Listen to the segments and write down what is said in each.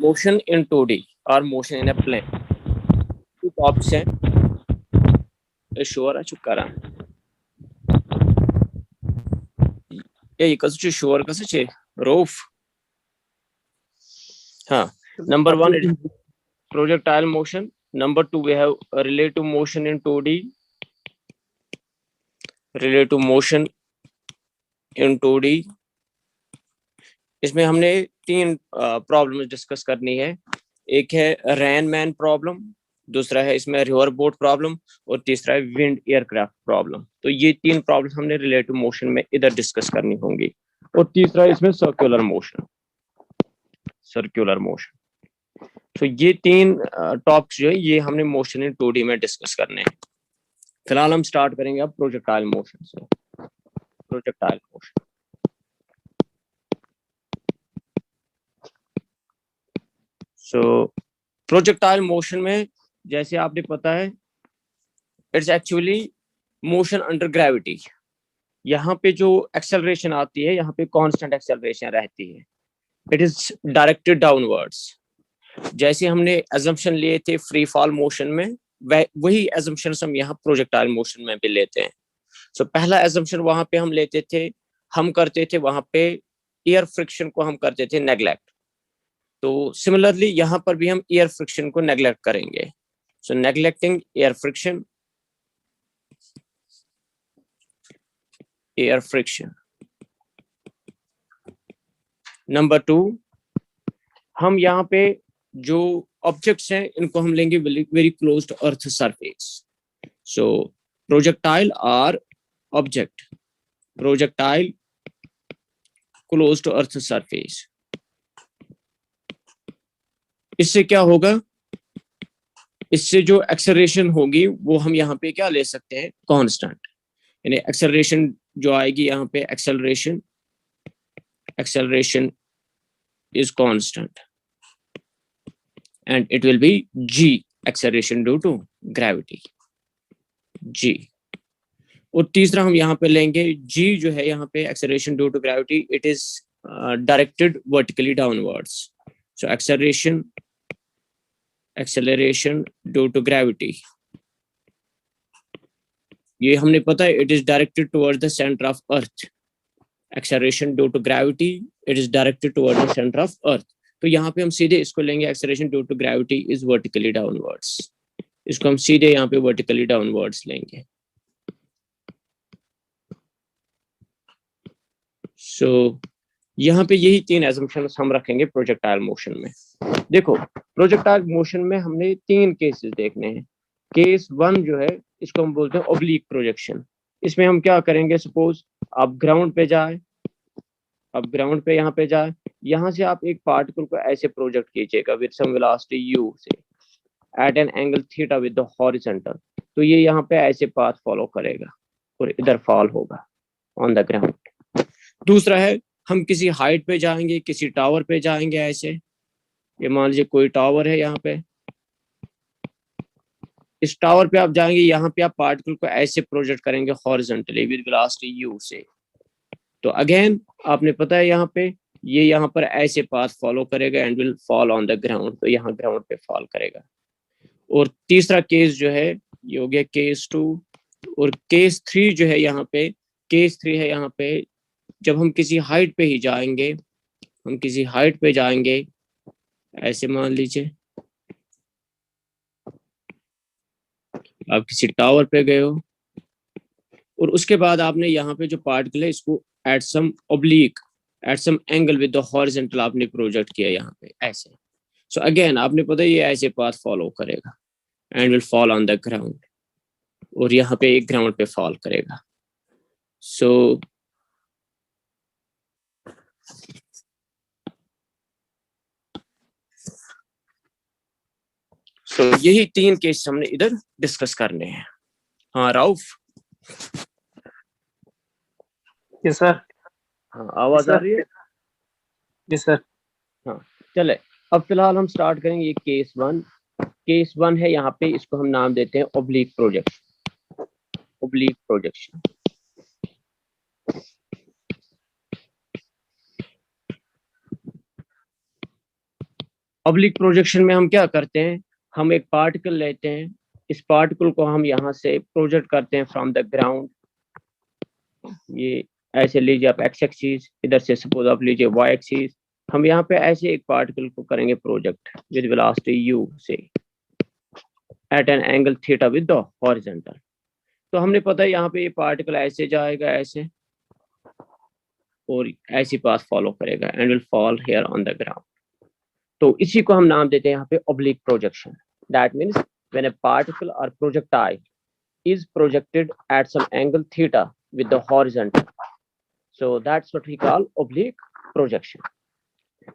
Motion in 2D और motion in a plane, two topics हैं। Sure है, चुप करा ये कसं श्योर कसं रोफ. हाँ, number 1 is projectile motion. Number 2 we have relative motion in 2D. relative motion in 2D. इसमें हमने 3 प्रॉब्लम डिस्कस करनी है. एक है रैन मैन प्रॉब्लम, दूसरा है इसमें रिवर बोट प्रॉब्लम, और तीसरा है विंड एयरक्राफ्ट प्रॉब्लम. तो ये 3 प्रॉब्लम हमने रिलेटिव मोशन में इधर डिस्कस करनी होंगी. और तीसरा है इसमें सर्कुलर मोशन. तो ये 3 टॉपिक्स जो है ये हमने मोशन इन 2D में डिस्कस करने हैं. फिलहाल हम स्टार्ट करेंगे अब प्रोजेक्टाइल मोशन से. प्रोजेक्टाइल मोशन, सो प्रोजेक्टाइल मोशन में जैसे आपने पता है it's actually motion under gravity. यहाँ पे जो एक्सेलरेशन आती है, यहाँ पे कांस्टेंट एक्सेलरेशन रहती है. It is directed downwards. जैसे हमने एजम्पशन लिए थे फ्री फॉल मोशन में, वही एजम्पशन हम यहाँ प्रोजेक्टाइल मोशन में भी लेते हैं. सो पहला एजम्पशन वहां पे हम लेते थे, हम करते थे वहां पे एयर फ्रिक्शन को हम करते थे नेग्लेक्ट. तो सिमिलरली यहाँ पर भी हम एयर फ्रिक्शन को नेग्लेक्ट करेंगे. So neglecting air friction, air friction. Number 2, हम यहाँ पे जो ऑब्जेक्ट्स हैं इनको हम लेंगे very close to earth surface. So projectile or object, projectile close to earth surface. इससे क्या होगा, इससे जो एक्सेलरेशन होगी वो हम यहाँ पे क्या ले सकते हैं, कांस्टेंट. यानी एक्सेलरेशन जो आएगी यहाँ पे, acceleration is constant and it will be g, acceleration due to gravity, g. और तीसरा हम यहाँ पे लेंगे g जो है यहाँ पे acceleration due to gravity, it is directed vertically downwards. So acceleration due to gravity, ये हमने पता है it is directed towards the center of earth. Acceleration due to gravity, it is directed towards the center of earth. तो यहाँ पे हम सीधे इसको लेंगे acceleration due to gravity is vertically downwards. इसको हम सीधे यहाँ पे vertically downwards लेंगे. So यहाँ पे यही 3 assumptions हम रखेंगे projectile motion में. देखो projectile motion में हमने 3 cases देखने हैं. केस 1 जो है इसको हम बोलते हैं oblique projection. इसमें हम क्या करेंगे, सपोज आप ग्राउंड पे जाए, अब ग्राउंड पे यहाँ पे जाए, यहाँ से आप एक पार्टिकल को ऐसे प्रोजेक्ट कीजिएगा विद सम वेलोसिटी u से at an angle theta with the horizontal. तो ये यहाँ पे ऐसे पाथ फॉलो करेगा और इधर फॉल होगा ऑन द ग्राउंड. दूसरा है हम किसी हाइट पे जाएंगे, किसी टावर पे जाएंगे ऐसे. ये मान लीजिए कोई टावर है यहाँ पे, इस टावर पे आप जाएंगे, यहाँ पे आप पार्टिकल को ऐसे प्रोजेक्ट करेंगे हॉरिजॉन्टली विद वेलोसिटी u से. तो अगेन आपने पता है यहाँ पे ये यहाँ पर ऐसे पाथ फॉलो करेगा and will fall on the ground. तो यहाँ ग्राउंड पे फॉल करेगा. और तीसरा केस जो है ये हो गया केस 2. और केस 3 जो है यहाँ पे, केस 3 है यहाँ पे जब हम किसी हाइट पे ही जाएंगे, हम किसी हाइट पे जाएंगे ऐसे, मान लीजिए आप किसी टावर पे गए हो और उसके बाद आपने यहाँ पे जो पार्टिकल है इसको at some oblique, at some angle with the horizontal आपने प्रोजेक्ट किया यहाँ पे ऐसे. सो अगेन आपने पता है ये ऐसे पाथ फॉलो करेगा and will fall on the ground, और यहाँ पे एक ग्राउंड पे फॉल करेगा. सो यही 3 केस हमने इधर डिस्कस करने हैं. हाँ राउफ. Yes sir. हाँ आवाज आ रही है? Yes sir. हाँ चले, अब फिलहाल हम स्टार्ट करेंगे ये केस 1. केस 1 है यहाँ पे, इसको हम नाम देते हैं oblique projection. Oblique projection. Oblique projection में हम क्या करते हैं, हम एक पार्टिकल लेते हैं, इस पार्टिकल को हम यहाँ से प्रोजेक्ट करते हैं फ्रॉम द ग्राउंड। ये ऐसे लीजिए आप एक्स एक्सिस, इधर से सपोज आप लीजिए वाई एक्सिस। हम यहाँ पे ऐसे एक पार्टिकल को करेंगे प्रोजेक्ट विद वेलोसिटी u से at an angle theta with the horizontal. तो हमने पता है यहाँ पे ये पार्टिकल ऐसे जाएगा ऐसे और ऐसी पाथ फॉलो करेगा and will fall here on the ground. तो इसी को हम नाम देते हैं यहाँ पे oblique projection. That means when a particle और projectile is projected at some angle theta with the horizontal, so that's what we call oblique projection.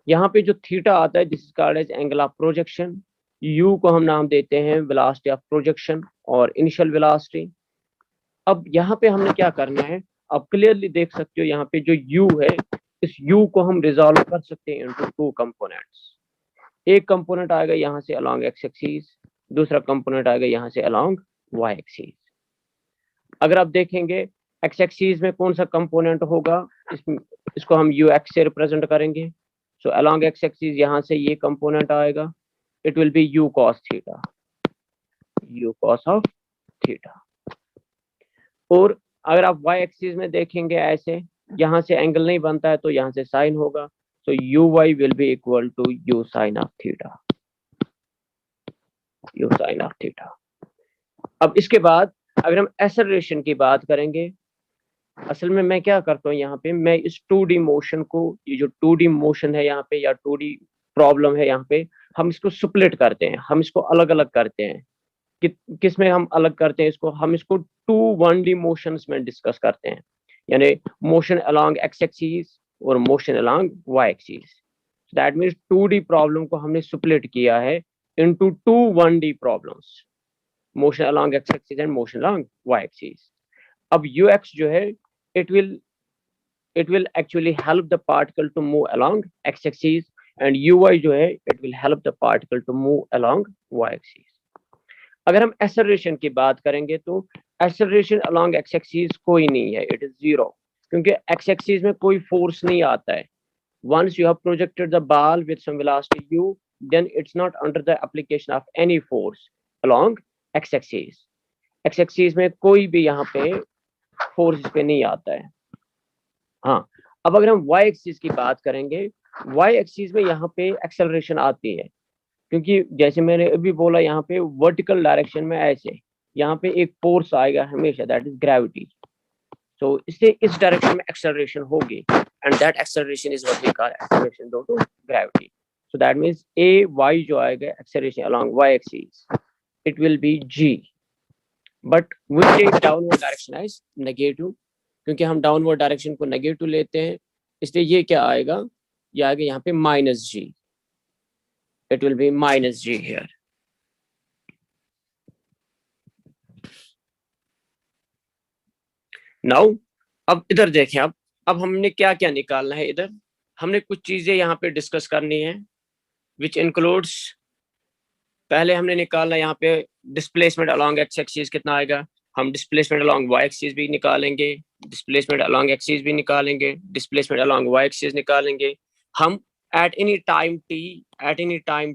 यहाँ पे जो थीटा आता है, this is called as angle of projection. u को हम नाम देते हैं वेलोसिटी ऑफ प्रोजेक्शन और इनिशियल वेलोसिटी। अब यहाँ पे हमने क्या करना है, आप क्लियरली देख सकते हो यहाँ पे जो u है, इस u को हम रिजॉल्व कर सकते हैं इनटू टू कंपोनेंट्स। एक कंपोनेंट आएगा यहाँ से अलोंग एक्स एक्सिस, दूसरा कंपोनेंट आएगा यहाँ से अलोंग y एक्सिस। अगर आप देखेंगे x एक्सिस में कौन सा कंपोनेंट होगा, इसको हम ux से रिप्रेजेंट करेंगे। सो अलोंग x एक्सिस यहाँ से ये कंपोनेंट आएगा, it will be u cos theta, u cos of theta. और अगर आप y एक्सिस में देखेंगे ऐसे, यहाँ से एंगल नहीं बनता है तो यहाँ से साइन होगा, so uy will be equal to u sine of theta, u sine of theta. अब इसके बाद अगर हम एक्सेलरेशन की बात करेंगे, असल में मैं क्या करता हूँ यहाँ पे, मैं इस 2D मोशन को, ये जो 2D मोशन है यहाँ पे या 2D प्रॉब्लम है यहाँ पे, हम इसको स्प्लिट करते हैं, हम इसको अलग अलग करते हैं। किस में हम अलग करते हैं इसको, हम इसको 1D मोशंस में डिस्कस करते हैं, यानी मोशन अलोंग एक्स एक्सिस और motion along Y axis. That means 2D problem को हमने स्प्लिट किया है into 1D problems, motion along x axis and motion along Y axis. अब ux जो है, it will actually help the particle to move along x axis, and uy जो है, it will help the particle to move along y axis. अगर हम acceleration की बात करेंगे तो एक्सेलरेशन अलोंग एक्स एक्सिस कोई नहीं है, इट इज जीरो, क्योंकि एक्स एक्सिस में कोई फोर्स नहीं आता है। once you have projected the ball with some velocity u, then it's not under the application of any force along x axis. x axis में कोई भी यहाँ पे फोर्स इस पे नहीं आता है। हाँ, अब अगर हम y एक्सिस की बात करेंगे, y एक्सिस में यहाँ पे एक्सेलरेशन आती है, क्योंकि जैसे मैंने अभी बोला यहाँ पे वर्टिकल डायरेक्शन में ऐसे यहाँ पे एक फोर्स आएगा हमेशा, दैट इज ग्रेविटी। सो इससे इस डायरेक्शन में एक्सेलरेशन होगी and that acceleration is what we call acceleration due to gravity. So that means a y जो आएगा acceleration along y axis, it will be g, but we take downward direction as negative, क्योंकि हम downward direction को negative लेते हैं, इसलिए ये क्या आएगा, ये आएगा यहाँ पे minus g, it will B minus g here. Now अब इधर देखें, अब हमने क्या क्या निकालना है, इधर हमने कुछ चीजें यहाँ पे डिस्कस करनी है, विच इंक्लूड्स, पहले हमने निकालना यहाँ पे डिस्प्लेसमेंट अलोंग एक्स एक्सिस कितना आएगा, हम डिस्प्लेसमेंट अलोंग वाई एक्सिस भी निकालेंगे, डिस्प्लेसमेंट अलोंग एक्सिस भी निकालेंगे, डिस्प्लेसमेंट अलोंग वाई एक्सिस निकालेंगे। हम eight any time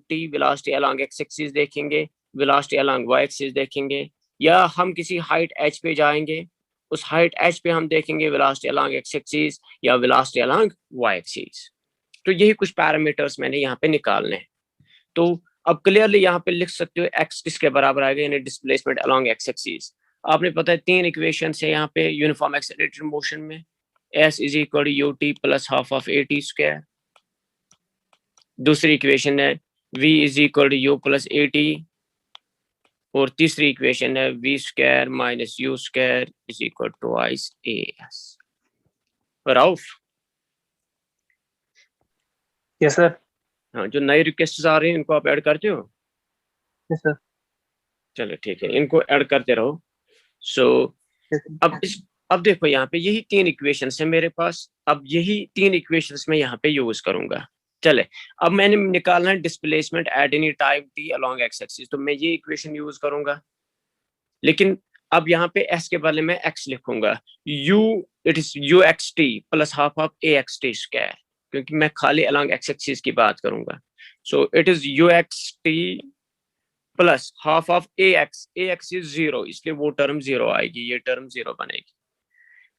T velocity along x axis देखेंगे, वेलोसिटी अलोंग वाई एक्सिस देखेंगे, या हम किसी हाइट h पे जाएंगे, उस हाइट h पे हम देखेंगे वेलोसिटी अलोंग एक्स एक्सिस या वेलोसिटी अलोंग वाई एक्सिस। तो यही कुछ पैरामीटर्स मैंने यहाँ पे निकालने हैं। तो अब क्लियरली यहाँ पे लिख सकते हो x किसके बराबर आएगा, यानी डिस्प्लेसमेंट अलोंग एक्स एक्सिस। आपने पता है 3 इक्वेशन है यहाँ पे यूनिफॉर्म एक्सेलरेटेड मोशन में, s is equal to ut plus half of at square. दूसरी इक्वेशन है v is equal to u plus at, और तीसरी इक्वेशन है v square minus u square is equal to twice as। Rauf, yes sir. हाँ, जो नए request आ रहे हैं इनको आप ऐड करते हो? Yes sir. चलो ठीक है, इनको ऐड करते रहो। सो अब देखो यहाँ पे यही 3 इक्वेशंस है मेरे पास, अब यही 3 इक्वेशंस में यहाँ पे यूज करूंगा। चले, अब मैंने निकालना है displacement eight any time T along x axis, तो मैं ये इक्वेशन यूज करूंगा, लेकिन अब यहाँ पे s के बदले में x लिखूंगा, u it is ux t plus half of ax t square. क्योंकि मैं खाली अलॉन्ग एक्स एक्सिस की बात करूंगा। सो it is you x T plus half of A x is 0, इसलिए वो टर्म 0 आएगी, ये टर्म 0 बनेगी।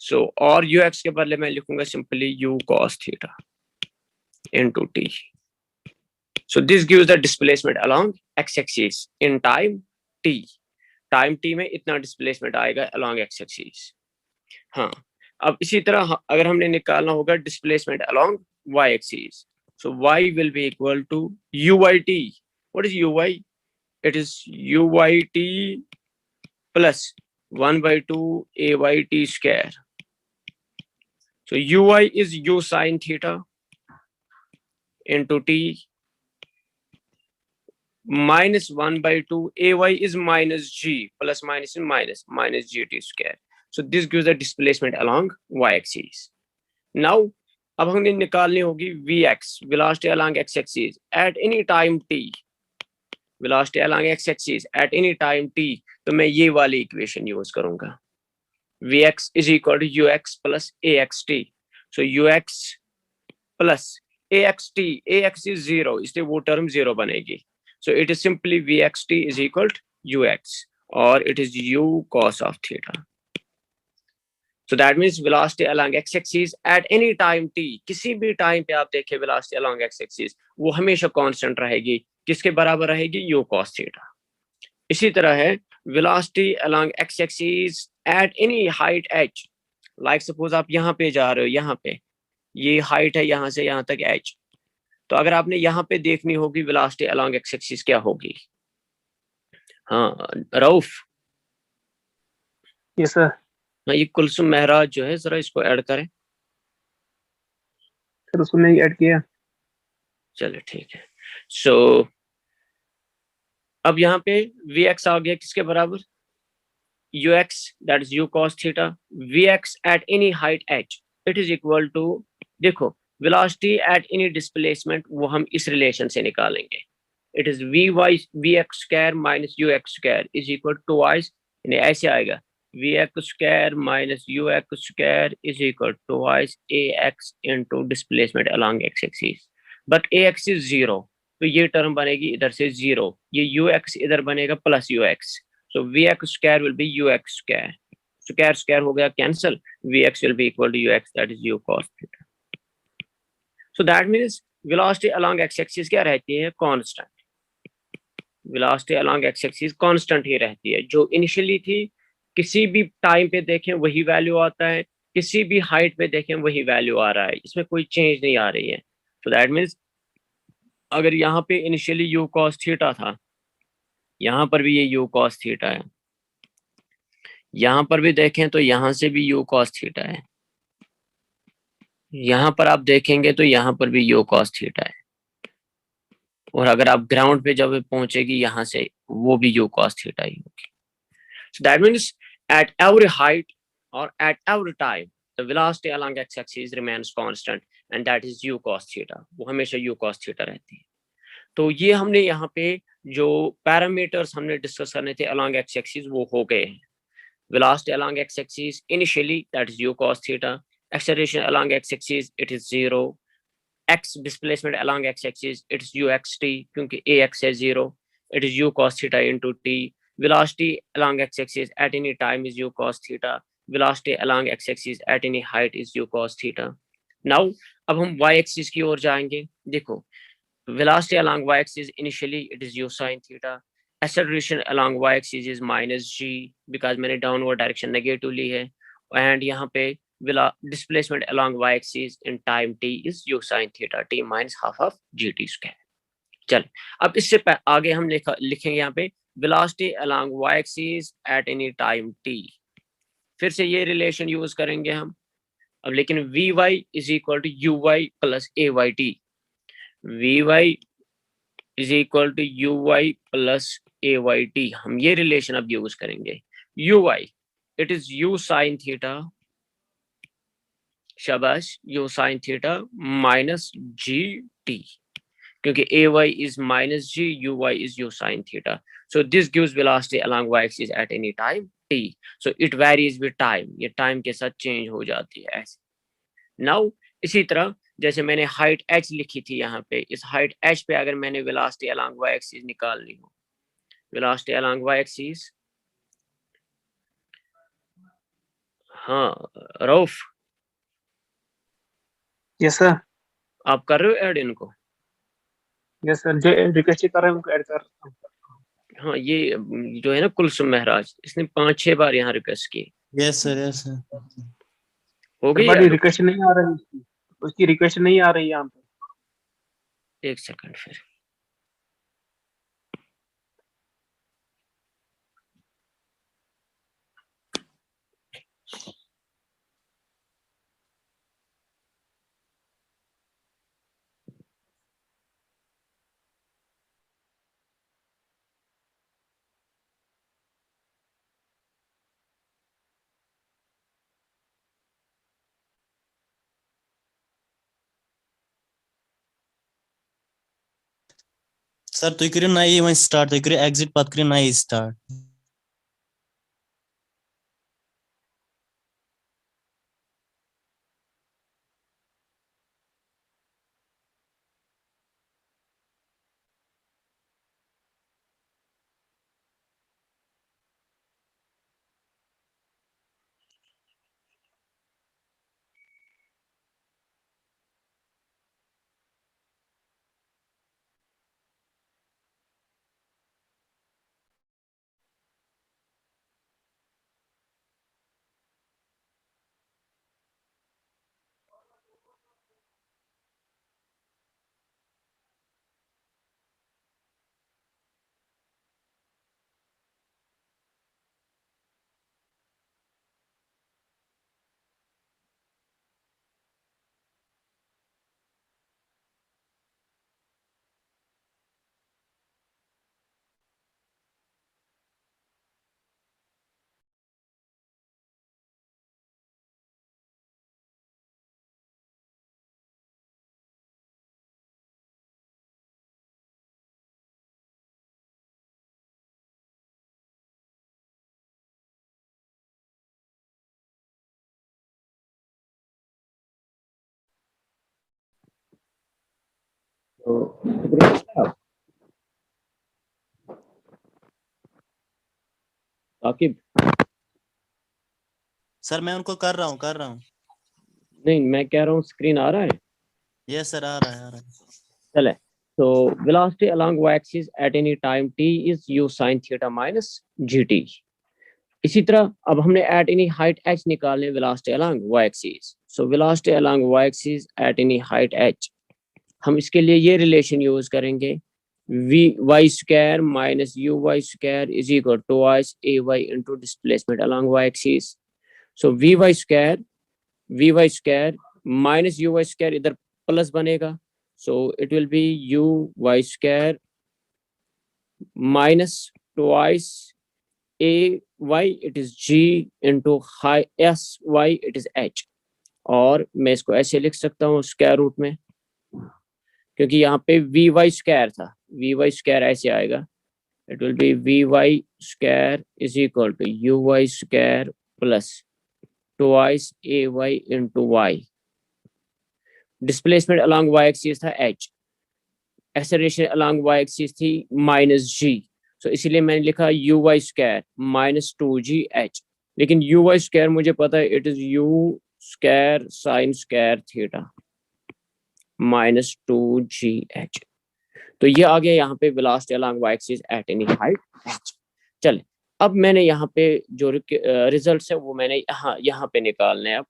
सो और यू एक्स के बदले मैं लिखूंगा simply you cos theta into T. So this gives the displacement along x-axis in time t. Time t में इतना डिस्प्लेसमेंट आएगा along x-axis। हाँ, अब इसी तरह अगर हमने निकालना होगा displacement along y-axis, so y will be equal to uyt. What is uy? It is uyt plus 1/2 ayt square. So uy is u sin theta into t minus 1/2 ay is minus g plus minus is minus gt square. So this gives the displacement along y-axis. Now अब हमें निकालनी होगी vx, velocity along x-axis at any time t, velocity along x-axis at any time t, तो मैं ये वाली equation use करूंगा, vx is equal to ux plus axt. So ux plus axt, ax is 0, इसलिए वो टर्म 0 बनेगी। So it is simply vxt is equal to ux, or it is u cos of theta. So that means velocity along x-axis at any time t, किसी भी time पे आप देखें velocity along x-axis वो हमेशा constant रहेगी, किसके बराबर रहेगी, u cos theta। इसी तरह है velocity along x-axis at any height h, like suppose आप यहाँ पे जा रहे हो, यहाँ पे ये हाइट है यहाँ से यहाँ तक h, तो अगर आपने यहाँ पे देखनी होगी वेलोसिटी अलोंग एक्स एक्सिस क्या होगी। हाँ रऊफ। Yes sir. हाँ, ये कुलसुम महराज जो है जरा इसको ऐड करें। सर उसको मैंने ऐड किया। चलो ठीक है। सो अब यहाँ पे vx आ गया किसके बराबर, ux that is u cos theta, vx at any height h it is equal to, देखो वेलोसिटी एट एनी डिस्प्लेसमेंट वो हम इस रिलेशन से निकालेंगे, it is vx square minus ux square is equal to twice, ऐसे आएगा vx square minus ux square is equal to twice ax into displacement along x axis, but ax is 0, तो ये term बनेगी इधर से 0, ये ux इधर बनेगा plus ux, so vx square will be ux square, square square हो गया cancel, vx will be equal to ux that is u cos theta. So that means velocity along x-axis क्या रहती है, constant, velocity along x-axis constant ही रहती है, जो initially थी किसी भी टाइम पे देखें वही वैल्यू आता है, किसी भी हाइट पे देखें वही वैल्यू आ रहा है, इसमें कोई चेंज नहीं आ रही है। So that means अगर यहाँ पे इनिशियली u cos थीटा था, यहाँ पर भी ये u cos थीटा है, यहाँ पर भी देखें तो यहाँ से भी u cos थीटा है, यहाँ पर आप देखेंगे तो यहाँ पर भी u cos थीटा है, और अगर आप ग्राउंड पे जब पहुंचेगी यहाँ से वो भी u cos थीटा ही होगी। So that means at every height or at every time the velocity along x-axis remains constant and that is u cos theta, वो हमेशा u cos थीटा रहती है। तो ये हमने यहाँ पे जो पैरामीटर्स हमने डिस्कस करने थे along x-axis वो हो गए हैं। Velocity along x-axis initially that is u cos theta, acceleration along x-axis it is 0, x displacement along x-axis it is uxt क्योंकि ax है 0, it is u cos theta into t, velocity along x-axis at any time is u cos theta, velocity along x-axis at any height is u cos theta। Now अब हम y-axis की ओर जाएंगे, देखो velocity along y-axis initially it is u sin theta, acceleration along y-axis is minus g because मैंने downward direction negative ली है, and यहाँ पे displacement along y-axis in time t is u sin theta t minus half of gt square। चल अब इससे आगे हम लिखेंगे यहाँ पे velocity along y-axis at any time t, फिर से ये रिलेशन यूज करेंगे हम अब, लेकिन vy is equal to uy plus ayt, vy is equal to uy plus ayt, हम ये रिलेशन अब यूज करेंगे। uy it is u sin theta, शाबाश, u sin theta minus gt, क्योंकि ay is minus g, uy is u sin theta, so this gives velocity along y-axis at any time t, so it varies with time, ये time के साथ change हो जाती है ऐसे। now इसी तरह जैसे मैंने हाइट h लिखी थी यहाँ पे, इस हाइट h पे अगर मैंने वेलोसिटी अलोंग y एक्सिस निकालनी हो, वेलोसिटी अलोंग y एक्सिस, हाँ रऊफ यस सर। आप कर रहे हो ऐड इनको? यस सर, जो रिक्वेस्ट कर रहे हैं उनको ऐड कर रहा हूं। हाँ ये जो है ना कुलसुम महराज, इसने 5-6 बार यहाँ रिक्वेस्ट की। Yes sir, yes sir. हो सर गई बड़ी ऐड? रिक्वेस्ट नहीं आ रही उसकी रिक्वेस्ट नहीं आ रही यहाँ पे। एक सेकंड फिर। सर तुम करो नई वह स्टार्ट, तुम करो एग्जिट पत करो नई स्टार्ट। तो आकिब, सर मैं उनको कर रहा हूँ। नहीं मैं कह रहा हूँ स्क्रीन आ रहा है? यस सर, आ रहा है, आ रहा है। चले, तो velocity along y axis at any time t is u sin theta minus gt। इसी तरह अब हमने at any height h निकालने velocity along y axis, so velocity along y axis at any height h, हम इसके लिए ये relation use करेंगे, v y square minus u y square is equal to twice a y into displacement along y axis। so v y square minus u y square इधर plus बनेगा, so it will be u y square minus twice a y, it is g into high s y, it is h। और मैं इसको ऐसे लिख सकता हूँ square root में, क्योंकि यहाँ पे वी वाई स्क्वायर था, वी वाई स्क्वायर ऐसे आएगा, it will be v y square is equal to u y square plus twice a y into y. Displacement along y axis था h, acceleration along y axis थी minus g, तो इसीलिए मैंने लिखा you y square minus 2gh। लेकिन you y square मुझे पता है it is you square sine square theta minus 2gh। तो ये आ गया यहाँ पे velocity along y axis at any height h। चले, अब मैंने यहाँ पे जो रिजल्ट है वो मैंने यहाँ पे निकालने हैं। अब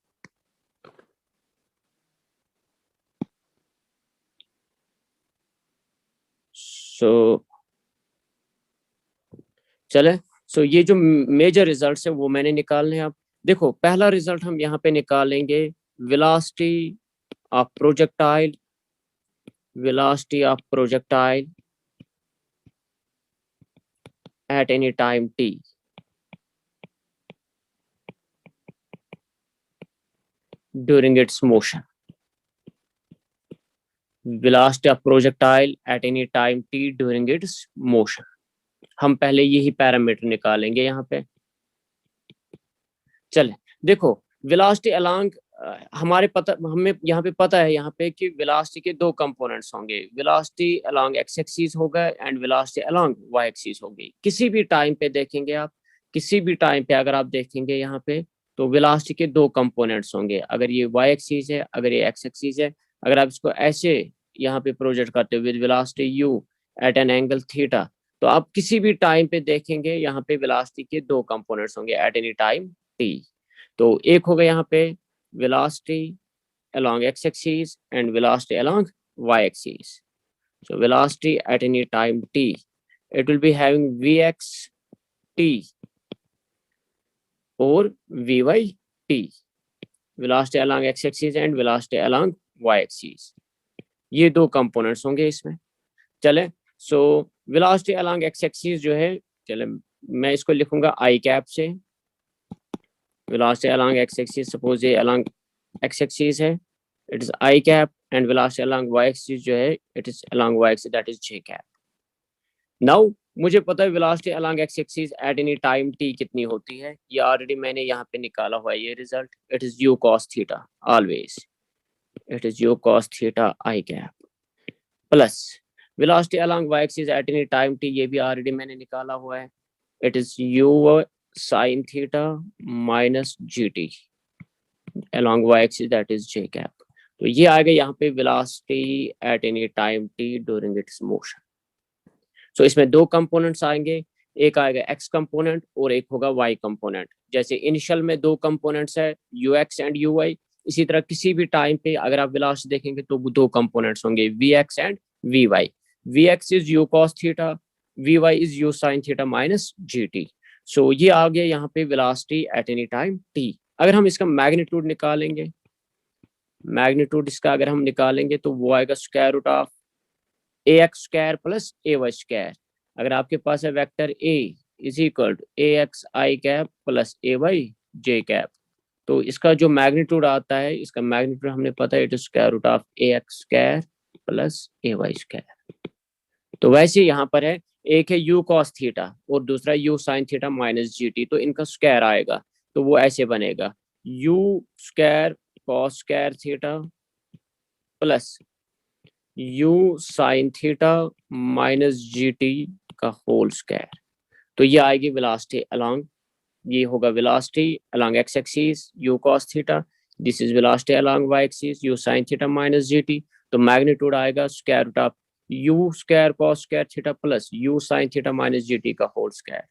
चले, ये जो मेजर रिजल्ट्स हैं वो मैंने निकालने हैं। अब देखो पहला रिजल्ट हम यहाँ पे निकालेंगे, velocity of projectile, velocity of projectile at any time t during its motion, velocity of projectile at any time t during its motion. हम पहले यही पैरामीटर निकालेंगे यहाँ पे। चले देखो, वेलोसिटी अलोंग हमारे पता हमें यहाँ पे पता है यहाँ पे कि वेलोसिटी के दो कंपोनेंट्स होंगे, वेलोसिटी अलोंग एक्स एक्सिस होगा and velocity along Y axis होगी। किसी भी टाइम पे देखेंगे आप, किसी भी टाइम पे अगर आप देखेंगे यहाँ पे, तो वेलोसिटी के दो कंपोनेंट्स होंगे। अगर ये वाई एक्सिस है, अगर ये एक्स एक्सिस है, अगर आप इसको ऐसे यहाँ पे प्रोजेक्ट करते हो with velocity u at an angle theta, तो आप किसी भी टाइम पे देखेंगे यहाँ पे वेलोसिटी के दो कंपोनेंट्स होंगे एट एनी टाइम टी। तो एक होगा यहाँ पे velocity along x-axis and velocity along y-axis. So velocity at any time t, it will be having vx t or vy t. Velocity along x-axis and velocity along y-axis. ये दो components होंगे इसमें। चले, so velocity along x axis जो है, चले मैं इसको लिखूंगा आई कैप से। Velocity along x axis, suppose ये अलॉन्ग एक्स एक्सिस है, it is i cap, and velocity along y axis जो है, it is along y axis, that is j cap. Now मुझे पता है velocity along x axis at any time t कितनी होती है, ये ऑलरेडी मैंने यहाँ पे निकाला हुआ है ये result, it is u cos theta, always it is u cos theta i cap plus velocity along y axis at any time t, ये भी ऑलरेडी मैंने निकाला हुआ है, it is u sin theta minus gt along y axis, that is j cap। तो ये आएगा यहाँ पे velocity at any time t during its motion। so इसमें दो कंपोनेंट्स आएंगे, एक आएगा x कंपोनेंट और एक होगा y कंपोनेंट। जैसे इनिशियल में दो कंपोनेंट्स है ux एंड uy, इसी तरह किसी भी टाइम पे अगर आप वेलोसिटी देखेंगे तो दो कंपोनेंट्स होंगे vx and vy। vx is u cos theta, vy is u sin theta minus gt। सो ये आ गया यहाँ पे velocity at any time t। अगर हम इसका मैग्नीट्यूड निकालेंगे, मैग्नीट्यूड इसका अगर हम निकालेंगे तो वो आएगा square root of ax square plus ay square. अगर आपके पास है vector a is equal to ax i cap plus ay j cap, तो इसका जो मैग्नीट्यूड आता है, इसका मैग्नीट्यूड हमने पता है, it is square root of ax square plus ay square. तो वैसे यहाँ पर है, एक है u cos थीटा और दूसरा u sin theta minus gt, तो इनका स्क्वायर आएगा, तो वो ऐसे बनेगा u square cos square theta plus u sin theta minus gt का होल स्क्वायर। तो ये आएगी वेलोसिटी अलोंग, ये होगा velocity along x axis u cos theta, this is velocity along y axis u sin theta minus gt। तो magnitude आएगा square root of u square cos square theta plus u sin theta minus gt का whole square.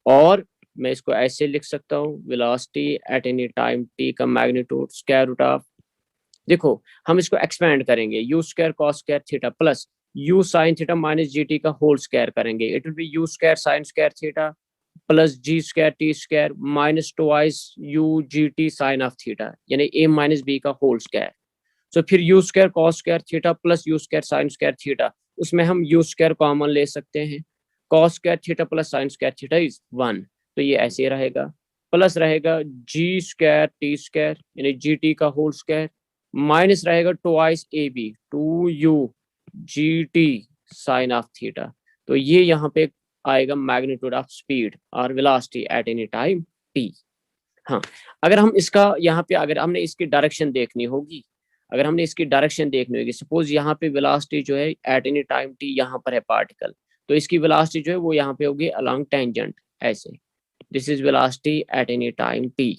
और मैं इसको ऐसे लिख सकता हूँ, velocity at any time t का मैग्नीट्यूड स्क्वायर रूट ऑफ, देखो हम इसको एक्सपेंड करेंगे, u square cos square theta plus u sin theta minus gt का होल स्क्वायर करेंगे, it will be u square sin square theta plus g square t square minus twice u gt sin of theta, यानी a minus b का whole square. तो फिर u square cos square theta plus u square sin square theta, उसमें हम u square common ले सकते हैं, cos square theta plus sin square theta is 1, तो ये ऐसे रहेगा, प्लस रहेगा g स्क्वायर t स्क्वायर यानी gt का होल स्क्वायर माइनस रहेगा twice ab 2u gt sin of theta. तो ये यहाँ पे आएगा मैग्नीट्यूड ऑफ स्पीड और velocity at any time t। हाँ, अगर हम इसका यहाँ पे अगर हमने इसकी डायरेक्शन देखनी होगी, अगर हमने इसकी डायरेक्शन देखनी होगी, सपोज यहाँ पे वेलोसिटी जो है एट एनी टाइम t यहाँ पर है पार्टिकल, तो इसकी वेलोसिटी जो है वो यहाँ पे होगी अलोंग टेंजेंट ऐसे, this is velocity at any time t।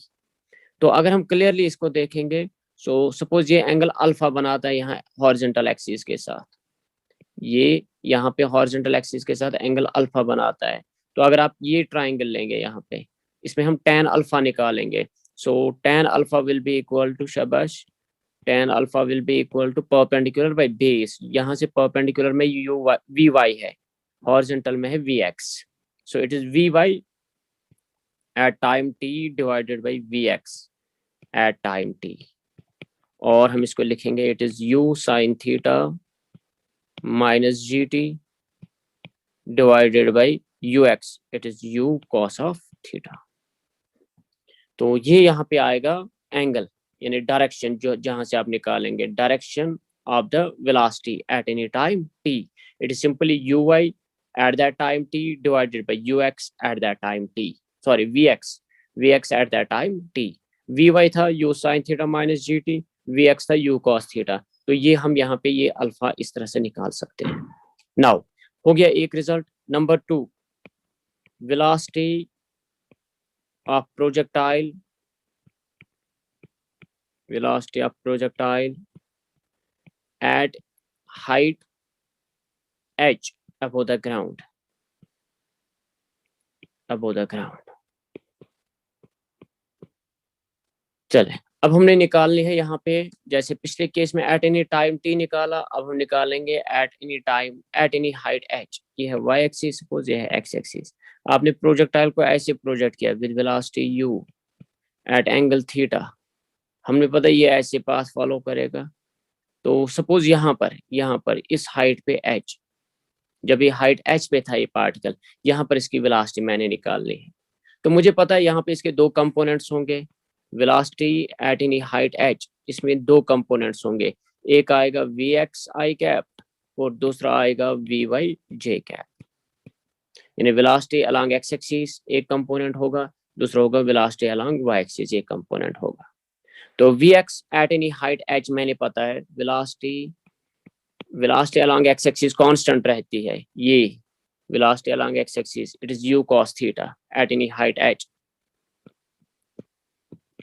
तो अगर हम क्लियरली इसको देखेंगे, सो सपोज ये एंगल अल्फा बनाता है यहाँ हॉरिजॉन्टल एक्सिस के साथ, ये यहाँ पे हॉरिजॉन्टल एक्सिस के साथ एंगल अल्फा बनाता है। तो अगर आप ये ट्राइंगल लेंगे यहाँ पे, इसमें हम tan अल्फा निकालेंगे, so tan alpha will be equal to, शाबाश, tan alpha will be equal to perpendicular by base, यहाँ से परपेंडिकुलर में वी वाई है, हॉरिजॉन्टल में है v x, so it is we Y at time t divided by we x at time t. और हम इसको लिखेंगे, it is you sine theta minus G T divided by u x, it is u cos of theta. तो ये यहाँ पे आएगा angle यानी डायरेक्शन, जो जहां से आप निकालेंगे direction of the velocity at any time t, it is simply u y at that time t divided by u x at that time t, sorry v x at that time t। V y था u sine theta minus जी t, v x था u cos theta. तो ये हम यहाँ पे ये alpha इस तरह से निकाल सकते हैं। नाउ हो गया एक result. Number 2, velocity of projectile, velocity of projectile at height h above the ground, above the ground। चले अब हमने निकालनी है यहाँ पे, जैसे पिछले केस में एट एनी टाइम t निकाला, अब हम निकालेंगे eight any time eight any height h। ये है y एक्सिस, सपोज ये है x एक्सिस। आपने प्रोजेक्टाइल को ऐसे प्रोजेक्ट किया with velocity u at angle theta, हमने पता ये ऐसे पास फॉलो करेगा। तो सपोज यहाँ पर इस हाइट पे h, जब ये हाइट h पे था ये पार्टिकल, यहाँ पर इसकी वेलोसिटी मैंने निकालनी है। तो मुझे पता है यहाँ पे इसके दो कंपोनेंट्स होंगे, velocity at any height h, इसमें दो कंपोनेंट्स होंगे, एक आएगा वी एक्स आई कैप और दूसरा आएगा वी वाई जे कैप। यानी वेलोसिटी अलोंग एक्स एक्सिस एक कंपोनेंट होगा, दूसरा होगा वेलोसिटी अलोंग वाई एक्सिस एक कंपोनेंट होगा। तो V x at any height h मैंने पता है, velocity along x axis constant रहती है, ये velocity along x axis it is u cos theta at any height h,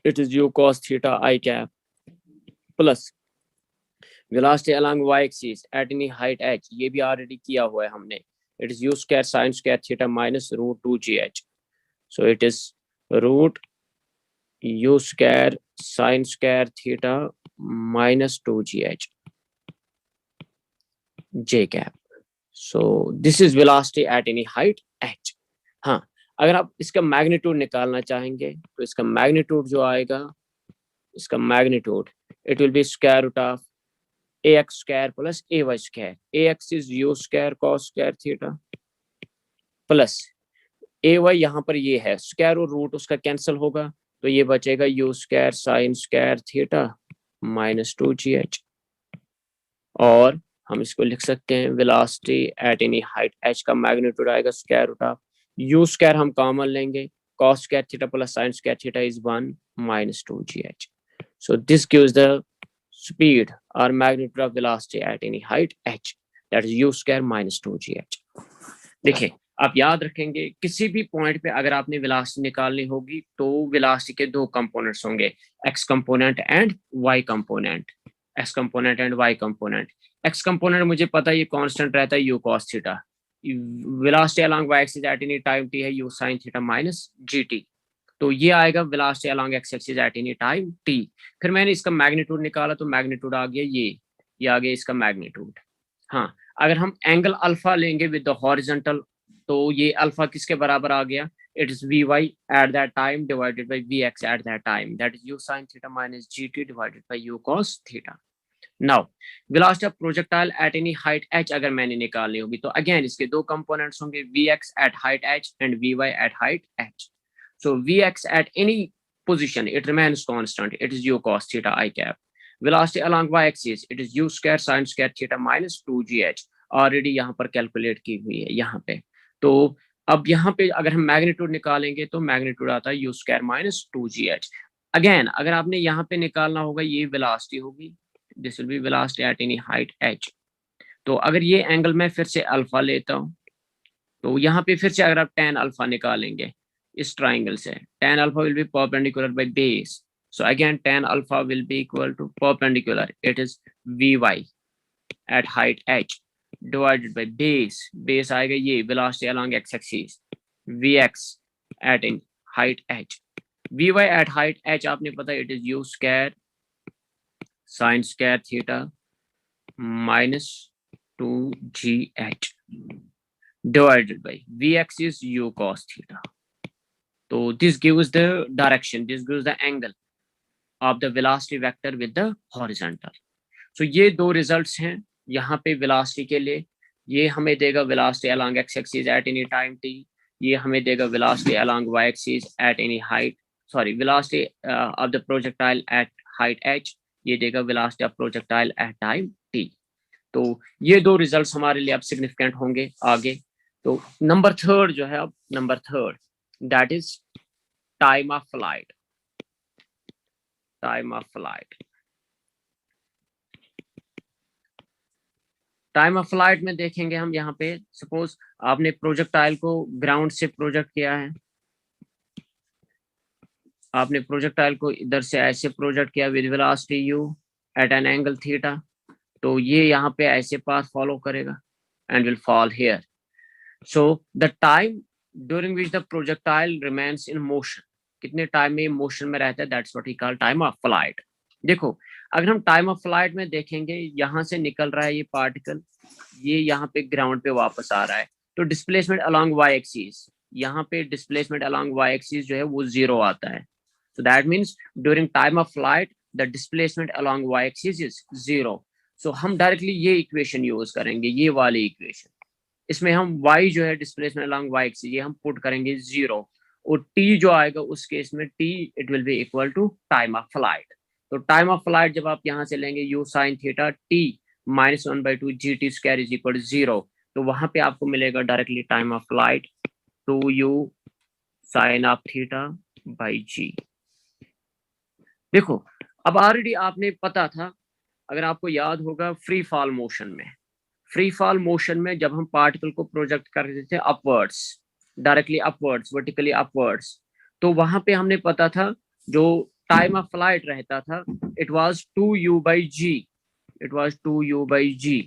it is u cos theta i cap, plus velocity along y axis at any height h, ये भी already किया हुआ है हमने, it is u square sin square theta minus root 2gh। So it is root u square sin square theta minus 2gh j cap. So this is velocity at any height h। हाँ, अगर आप इसका magnitude निकालना चाहेंगे तो इसका magnitude जो आएगा, इसका magnitude it will be square root of ax square plus ay square. ax is u square cos square theta plus ay यहाँ पर ये है स्क्वायर और रूट उसका कैंसिल होगा, तो ये बचेगा u square sin square theta minus 2gh। और हम इसको लिख सकते हैं velocity at any height h का मैग्नीट्यूड आएगा square root of u square, हम कॉमन लेंगे, cos square theta plus sin square theta is 1 minus 2gh। So this gives the speed or magnitude of velocity at any height h, that is u square minus 2gh। देखिए आप याद रखेंगे किसी भी point पे अगर आपने वेलोसिटी निकालनी होगी तो वेलोसिटी के दो कंपोनेंट्स होंगे, x component and y component, x component and y component. x component मुझे पता है ये कांस्टेंट रहता है u cos theta, velocity along y axis at any time t है u sin theta minus gt, तो ये आएगा velocity along x axis at any time t। फिर मैंने इसका मैग्नीट्यूड निकाला तो मैग्नीट्यूड आ गया ये आ गया इसका मैग्नीट्यूड। हाँ, अगर हम एंगल अल्फा लेंगे विद द हॉरिजॉन्टल तो ये अल्फा किसके बराबर आ गया, it is we Y at that time divided by we x at that time, that is you sine theta minus G T divided by U cos theta. Now velocity of projectile at any height h अगर मैंने निकालनी होगी तो again इसके दो components होंगे, V x at height h and V Y at height h। So Vx at any position it remains constant, it is u cos theta I cap। Velocity along y-axis it is u square sin square theta minus 2gh, already यहाँ पर calculate की हुई है यहाँ पे। तो अब यहाँ पे अगर हम मैग्नीट्यूड निकालेंगे तो मैग्नीट्यूड आता है u square minus 2gh। Again अगर आपने यहाँ पे निकालना होगा ये वेलोसिटी होगी, this will B velocity at any height h। तो अगर ये एंगल मैं फिर से अल्फा लेता हूँ तो यहाँ पे फिर से अगर आप tan अल्फा निकालेंगे इस ट्राइंगल से, tan alpha will be perpendicular by base, so again tan alpha will be equal to perpendicular, it is vy at height h divided by base आएगा ये velocity along x axis vx at in height h। vy at height h आपने पता it is u square sin square theta minus 2gh divided by vx is u cos theta। तो this gives the direction, this gives the angle of the velocity vector with the horizontal। So ये दो results हैं यहाँ पे velocity के लिए, ये हमें देगा velocity along x axis at any time t, ये हमें देगा velocity along y axis at any height, sorry velocity of the projectile at height h, ये देगा velocity of projectile at time t। तो ये दो results हमारे लिए अब significant होंगे आगे। तो नंबर थर्ड जो है, अब number third that is time of flight। Time of flight. Time of flight में देखेंगे हम यहाँ पे, सपोज आपने प्रोजेक्टाइल को ग्राउंड से प्रोजेक्ट किया है, आपने प्रोजेक्टाइल को इधर से ऐसे प्रोजेक्ट किया with velocity u at an angle theta, तो ये यहाँ पे ऐसे पाथ फॉलो करेगा and will fall here. So the time during which the projectile remains in motion, कितने टाइम में मोशन में रहता है, that's what we call time of flight. देखो अगर हम टाइम ऑफ फ्लाइट में देखेंगे, यहाँ से निकल रहा है ये पार्टिकल, ये यहाँ पे ग्राउंड पे वापस आ रहा है, तो डिस्प्लेसमेंट अलोंग वाई एक्सिस, यहाँ पे डिस्प्लेसमेंट अलोंग वाई एक्सिस जो है वो 0 आता है। So that means during time of flight the displacement along y-axis is 0. So हम डायरेक्टली ये इक्वेशन यूज करेंगे, ये वाली इक्वेशन, इसमें हम y जो है डिस्प्लेसमेंट along y-axis ये हम पुट करेंगे 0, और t जो आएगा उस केस में t it will be equal to time of flight. तो टाइम ऑफ फ्लाइट जब आप यहाँ से लेंगे u sin theta t -1/2 gt square is equal to 0, तो वहां पे आपको मिलेगा directly time of flight 2u sin of theta by g। देखो अब ऑलरेडी आपने पता था, अगर आपको याद होगा फ्री फॉल मोशन में, फ्री फॉल मोशन में जब हम पार्टिकल को प्रोजेक्ट कर रहे थे upwards, directly upwards, vertically upwards, तो वहां पे हमने पता था जो टाइम ऑफ फ्लाइट रहता था it was 2u/g, it was 2u/g।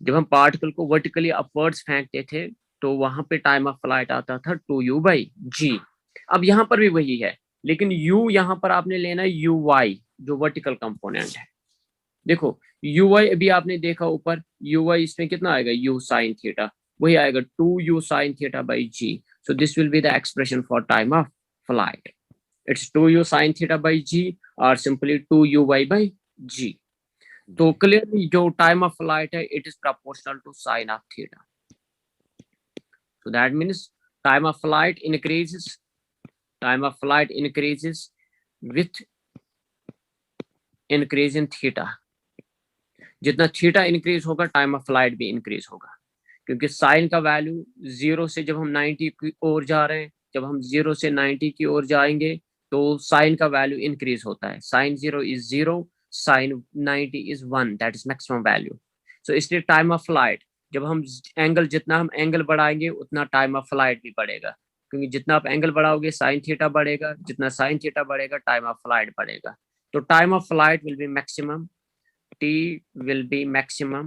जब हम पार्टिकल को वर्टिकली अपवर्ड्स फेंकते थे तो वहां पे टाइम ऑफ फ्लाइट आता था 2u/g। अब यहाँ पर भी वही है, लेकिन u यहाँ पर आपने लेना है uy जो वर्टिकल कंपोनेंट है। देखो uy अभी आपने देखा ऊपर, uy इसमें कितना आएगा, u sin थीटा, वही आएगा 2u sin theta by g। So this will be the expression for time of flight, it's 2u sin theta by g और सिंपली 2uy बाई g। तो क्लियरली जो टाइम ऑफ फ्लाइट है it is proportional to sine of theta. So that means time of flight increases, time of flight increases with increase in theta। जितना theta increase होगा time of flight भी increase होगा, क्योंकि sign का value 0 से जब हम 90 की ओर जा रहे हैं, जब हम 0 से 90 की ओर जाएंगे तो साइन का वैल्यू इंक्रीज होता है। Sine 0 is 0, sine 90 is 1, that is maximum value. So इसलिए टाइम ऑफ फ्लाइट जब हम एंगल, जितना हम एंगल बढ़ाएंगे उतना टाइम ऑफ फ्लाइट भी बढ़ेगा, क्योंकि जितना आप एंगल बढ़ाओगे साइन थीटा बढ़ेगा, जितना साइन थीटा बढ़ेगा टाइम ऑफ फ्लाइट बढ़ेगा। तो time of flight will be maximum, t will be maximum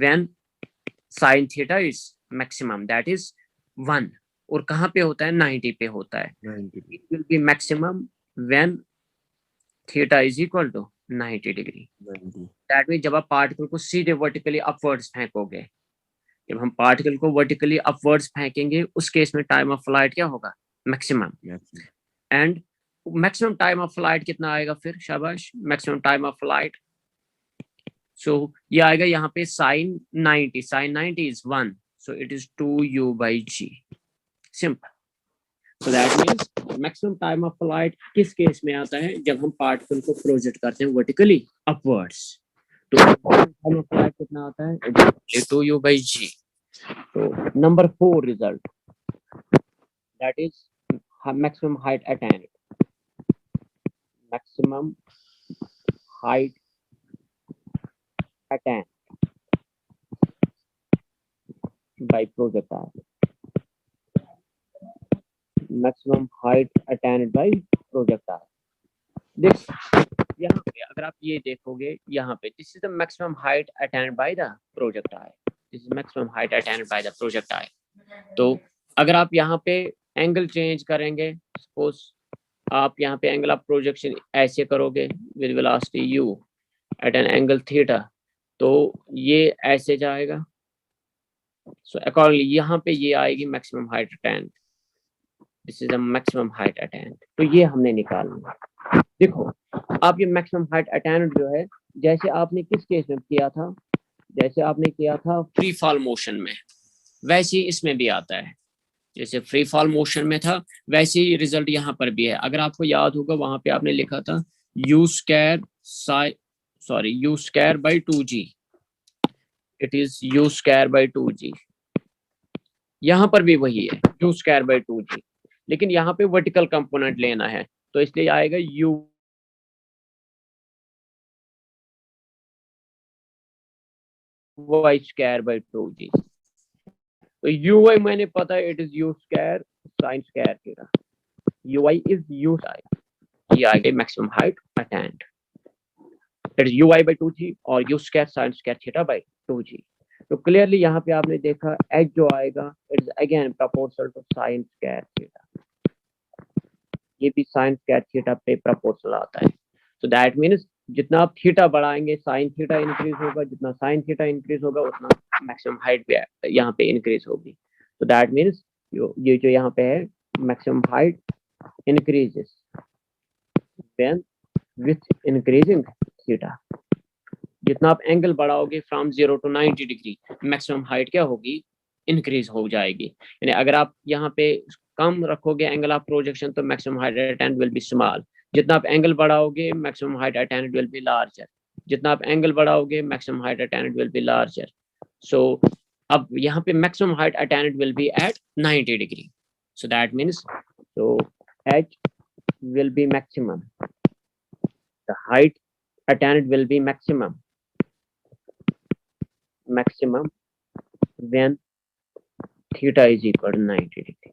when sin theta is maximum, that is 1। और कहाँ पे होता है, 90 पे होता है। 90। it will be maximum when theta is equal to 90 degree. that means जब आप पार्टिकल को सीधे वर्टिकली अपवर्ड्स फेंकोगे, जब हम पार्टिकल को वर्टिकली अपवर्ड्स फेंकेंगे उस केस में टाइम ऑफ फ्लाइट क्या होगा, maximum. And maximum time of flight कितना आएगा फिर, शाबाश, maximum time of flight, so ये आएगा यहाँ पे sine 90, sine 90 is 1, so it is 2u/g, simple. So that means maximum time of flight किस केस में आता है, जब हम पार्टिकल को प्रोजेक्ट करते हैं वर्टिकली अपवर्ड्स, तो टाइम ऑफ फ्लाइट कितना आता है, 2u/g। तो number 4 result, that is maximum height attend, maximum height attained by projectile, maximum height attained by projectile। देख यहाँ पे अगर आप ये देखोगे, यहाँ पे this is the maximum height attend bye the projectile, this is maximum height attend bye the projectile. तो अगर आप यहाँ पे एंगल चेंज करेंगे, सपोज आप यहाँ पे एंगल ऑफ प्रोजेक्शन ऐसे करोगे with velocity u at an angle theta, तो ये ऐसे जाएगा। सो अकॉर्डिंगली यहाँ पे ये आएगी maximum height attend, this is the maximum height attend. तो ये हमने निकालना। देखो आप ये मैक्सिमम हाइट अटेन्ड जो है, जैसे आपने किस केस में किया था, जैसे आपने किया था फ्री फॉल मोशन में, वैसे ही इसमें भी आता है। जैसे फ्री फॉल मोशन में था वैसे ही रिजल्ट यहाँ पर भी है। अगर आपको याद होगा वहां पे आपने लिखा था u square by 2g, it is u square by 2g। यहाँ पर भी वही है u square by 2g, लेकिन यहाँ पे वर्टिकल कंपोनेंट लेना है। तो इसलिए आएगा u y square by 2g। तो यू वाई मैंने पता है it is you square sine square theta, U Y is you sine, ये आ गई maximum height attained, it is U Y by 2g और U square sine square theta by 2g। तो clearly यहाँ पे आपने देखा एच जो आएगा it is again proportional to sine square theta, ये भी साइन स्क्वायर थीटा पे प्रोपोर्शनल आता है। सो दैट मीन्स जितना आप थीटा बढ़ाएंगे साइन थीटा इंक्रीज होगा, जितना साइन थीटा इंक्रीज होगा उतना मैक्सिमम हाइट भी यहाँ पे इंक्रीज होगी। तो दैट मीन्स ये जो यहाँ पे है maximum height increases when with increasing theta. जितना आप एंगल बढ़ाओगे from 0 to 90 degree maximum height क्या होगी, इंक्रीज हो जाएगी। यानी अगर आप यहाँ पे कम रखोगे एंगल ऑफ प्रोजेक्शन तो maximum height attained will be small, जितना आप एंगल बढ़ाओगे maximum height attained will be larger, जितना आप एंगल बढ़ाओगे maximum height attained will be larger. So अब यहाँ पे maximum height attained will be at 90 degree, so that means so h will be maximum, the height attained will be maximum when theta is equal to 90 degree.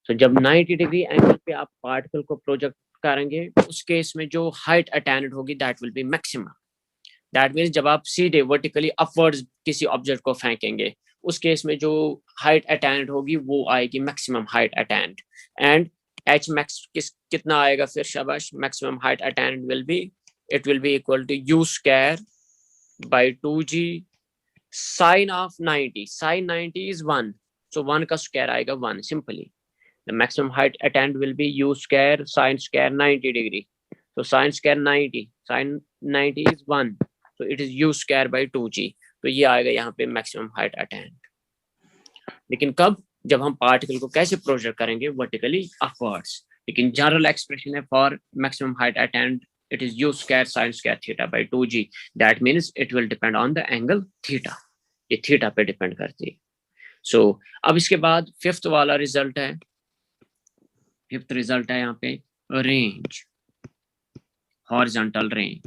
तो जब 90 degree angle पे आप particle को project करेंगे उस case में जो height attend होगी that will be maximum. That means जब आप सीधे वर्टिकली अपवर्ड्स किसी ऑब्जेक्ट को फेंकेंगे उस केस में जो हाइट अटेंड होगी वो आएगी maximum height attained, and H max कितना आएगा फिर शाबाश, maximum height attained will be it will be equal to U square by 2g sine of 90, sine 90 is 1, so 1 का स्क्वायर आएगा 1 simply. The maximum height attained will be u square sin square 90 degree. So sin square 90, sin 90 is 1. So it is u square by 2g. तो ये आएगा यहाँ पे maximum height attained. लेकिन कब, जब हम पार्टिकल को कैसे प्रोजेक्ट करेंगे वर्टिकली अपवर्ड्स। लेकिन जनरल एक्सप्रेशन है for maximum height attained it is u square sin square theta by 2g. That means it will depend on the angle theta. ये थीटा पे डिपेंड करती है। So अब इसके बाद फिफ्थ वाला रिजल्ट है, फिफ्थ रिजल्ट है यहाँ पे range, horizontal range,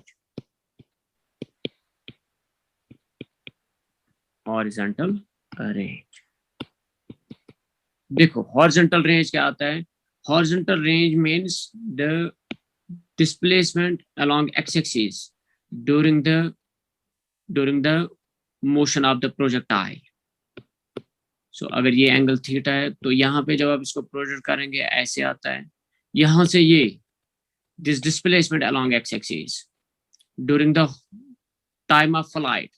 horizontal range. देखो हॉरिजॉन्टल रेंज क्या आता है, horizontal range means the displacement along x axis during the motion of the projectile. So अगर ये एंगल थीटा है तो यहाँ पे जब आप इसको प्रोजेक्ट करेंगे ऐसे आता है, यहाँ से ये this displacement along x axis during the time of flight,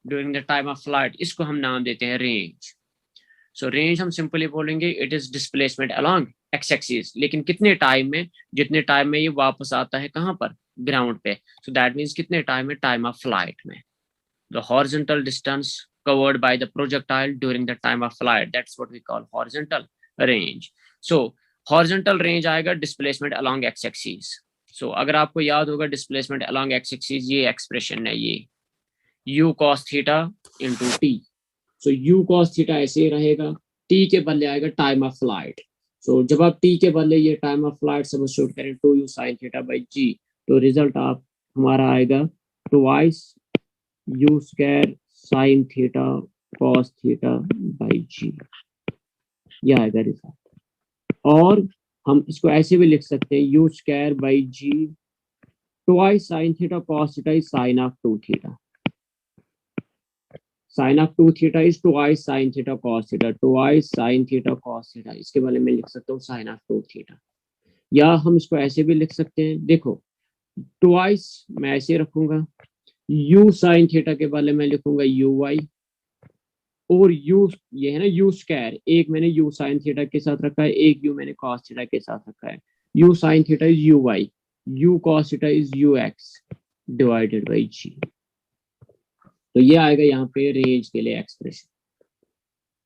during the time of flight, इसको हम नाम देते हैं रेंज। सो रेंज हम सिंपली बोलेंगे it is displacement along x axis, लेकिन कितने टाइम में, जितने टाइम में ये वापस आता है कहाँ पर, ग्राउंड पे। सो दैट मीन्स कितने टाइम में, टाइम ऑफ फ्लाइट में। The horizontal distance covered by the projectile during the time of flight, that's what we call horizontal range. So horizontal range आएगा displacement along x axis. So अगर आपको याद होगा displacement along x axis ये expression है, ये u cos theta into t. So u cos theta ऐसे रहेगा, t के बदले आएगा time of flight. So जब आप t के बदले ये time of flight सब्स्टिट्यूट करें 2u sin theta by g, तो रिजल्ट आप हमारा आएगा twice u square sin theta cos theta by g, यह आएगा रिजल्ट। और हम इसको ऐसे भी लिख सकते हैं u square by g twice sin theta cos theta is sin of 2 theta, sin of 2 theta is twice sin theta cos theta, twice sin theta cos theta, इसके बारे में लिख सकता हूँ sin of 2 theta। या हम इसको ऐसे भी लिख सकते हैं, देखो twice मैं ऐसे रखूंगा, u sin थीटा के बारे में लिखूंगा uy, और u ये है ना u स्क्वायर, एक मैंने u sin थीटा के साथ रखा है, एक u मैंने cos थीटा के साथ रखा है। u sin theta is uy, u cos theta is ux divided by g। तो ये आएगा यहाँ पे रेंज के लिए expression,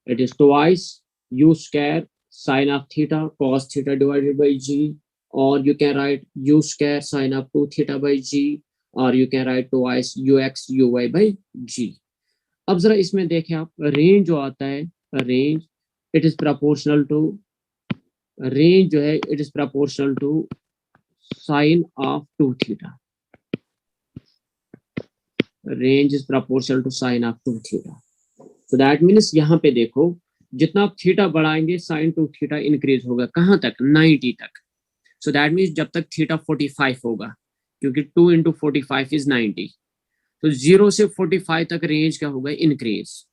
it is twice u square sin of theta cos theta divided by g, or you can write u square sin of 2 theta by g, और you can write twice ux uy by g। अब जरा इसमें देखें आप, range जो आता है, range it is proportional to range जो है it is proportional to sine of 2 theta, range is proportional to sine of 2 theta. So that means यहाँ पे देखो जितना आप थीटा बढ़ाएंगे साइन 2 थीटा इंक्रीज होगा, कहाँ तक, 90 तक। सो दैट मीन्स जब तक थीटा 45 होगा, क्योंकि 2 into 45 इज 90, तो 0 से 45 तक रेंज क्या होगा, इंक्रीज।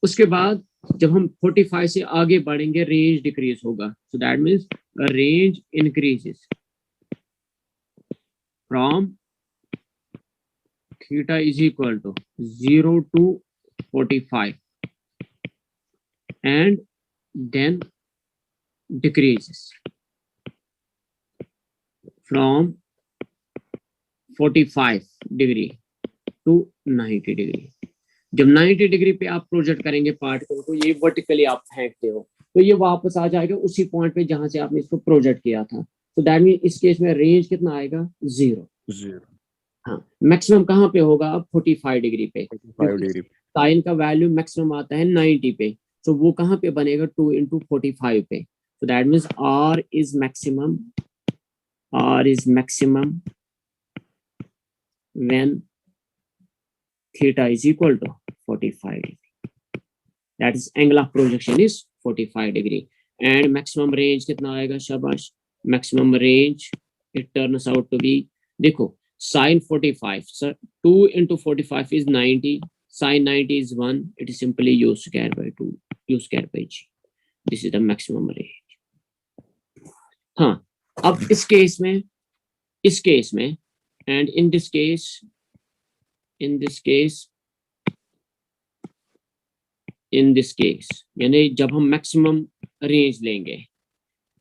उसके बाद जब हम 45 से आगे बढ़ेंगे रेंज डिक्रीज होगा। So that means range increases from theta is equal to 0 to 45 and then decreases from 45 degree to 90 degree। जब 90 डिग्री पे आप प्रोजेक्ट करेंगे पार्टिकल को, ये वर्टिकली आप फेंकते हो तो ये वापस आ जाएगा उसी पॉइंट पे जहां से आपने इसको प्रोजेक्ट किया था। तो दैट मीन इस केस में रेंज कितना आएगा, 0। हाँ, मैक्सिमम कहाँ पे होगा, अब 45 डिग्री पे, 45 डिग्री। साइन का वैल्यू मैक्सिमम आता है 90 पे, तो वो कहाँ पे बनेगा, 2 into 45 पे। तो that means R is maximum when theta is equal to 45 degree. That is angle of projection is 45 degree. And maximum range कितना आएगा, शाबाश, maximum range it turns out to be, देखो sin 45, so 2 into 45 is 90, sin 90 is 1, it is simply u square by 2, u square by g. This is the maximum range. हाँ, अब इस case में and in this case यानी जब हम maximum range लेंगे,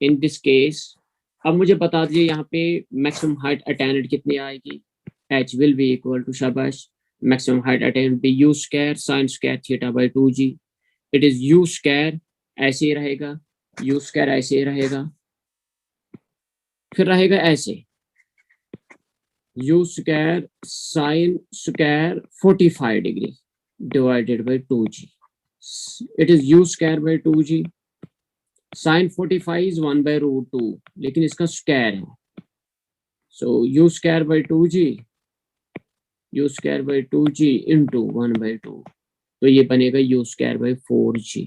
in this case, अब मुझे बता दीजिए यहाँ पे मैक्सिमम हाइट अटेन्ड कितनी आएगी, h will be equal to, शाबाश, maximum height attend be u square sin square theta by 2g, it is u square ऐसे ही रहेगा, u square ऐसे ही रहेगा, फिर रहेगा ऐसे u square sin square 45 degree divided by 2g, it is u square by 2g, sin 45 is 1 by root 2, लेकिन इसका square है, so u square by 2g into 1 by 2, तो ये बनेगा u square by 4g.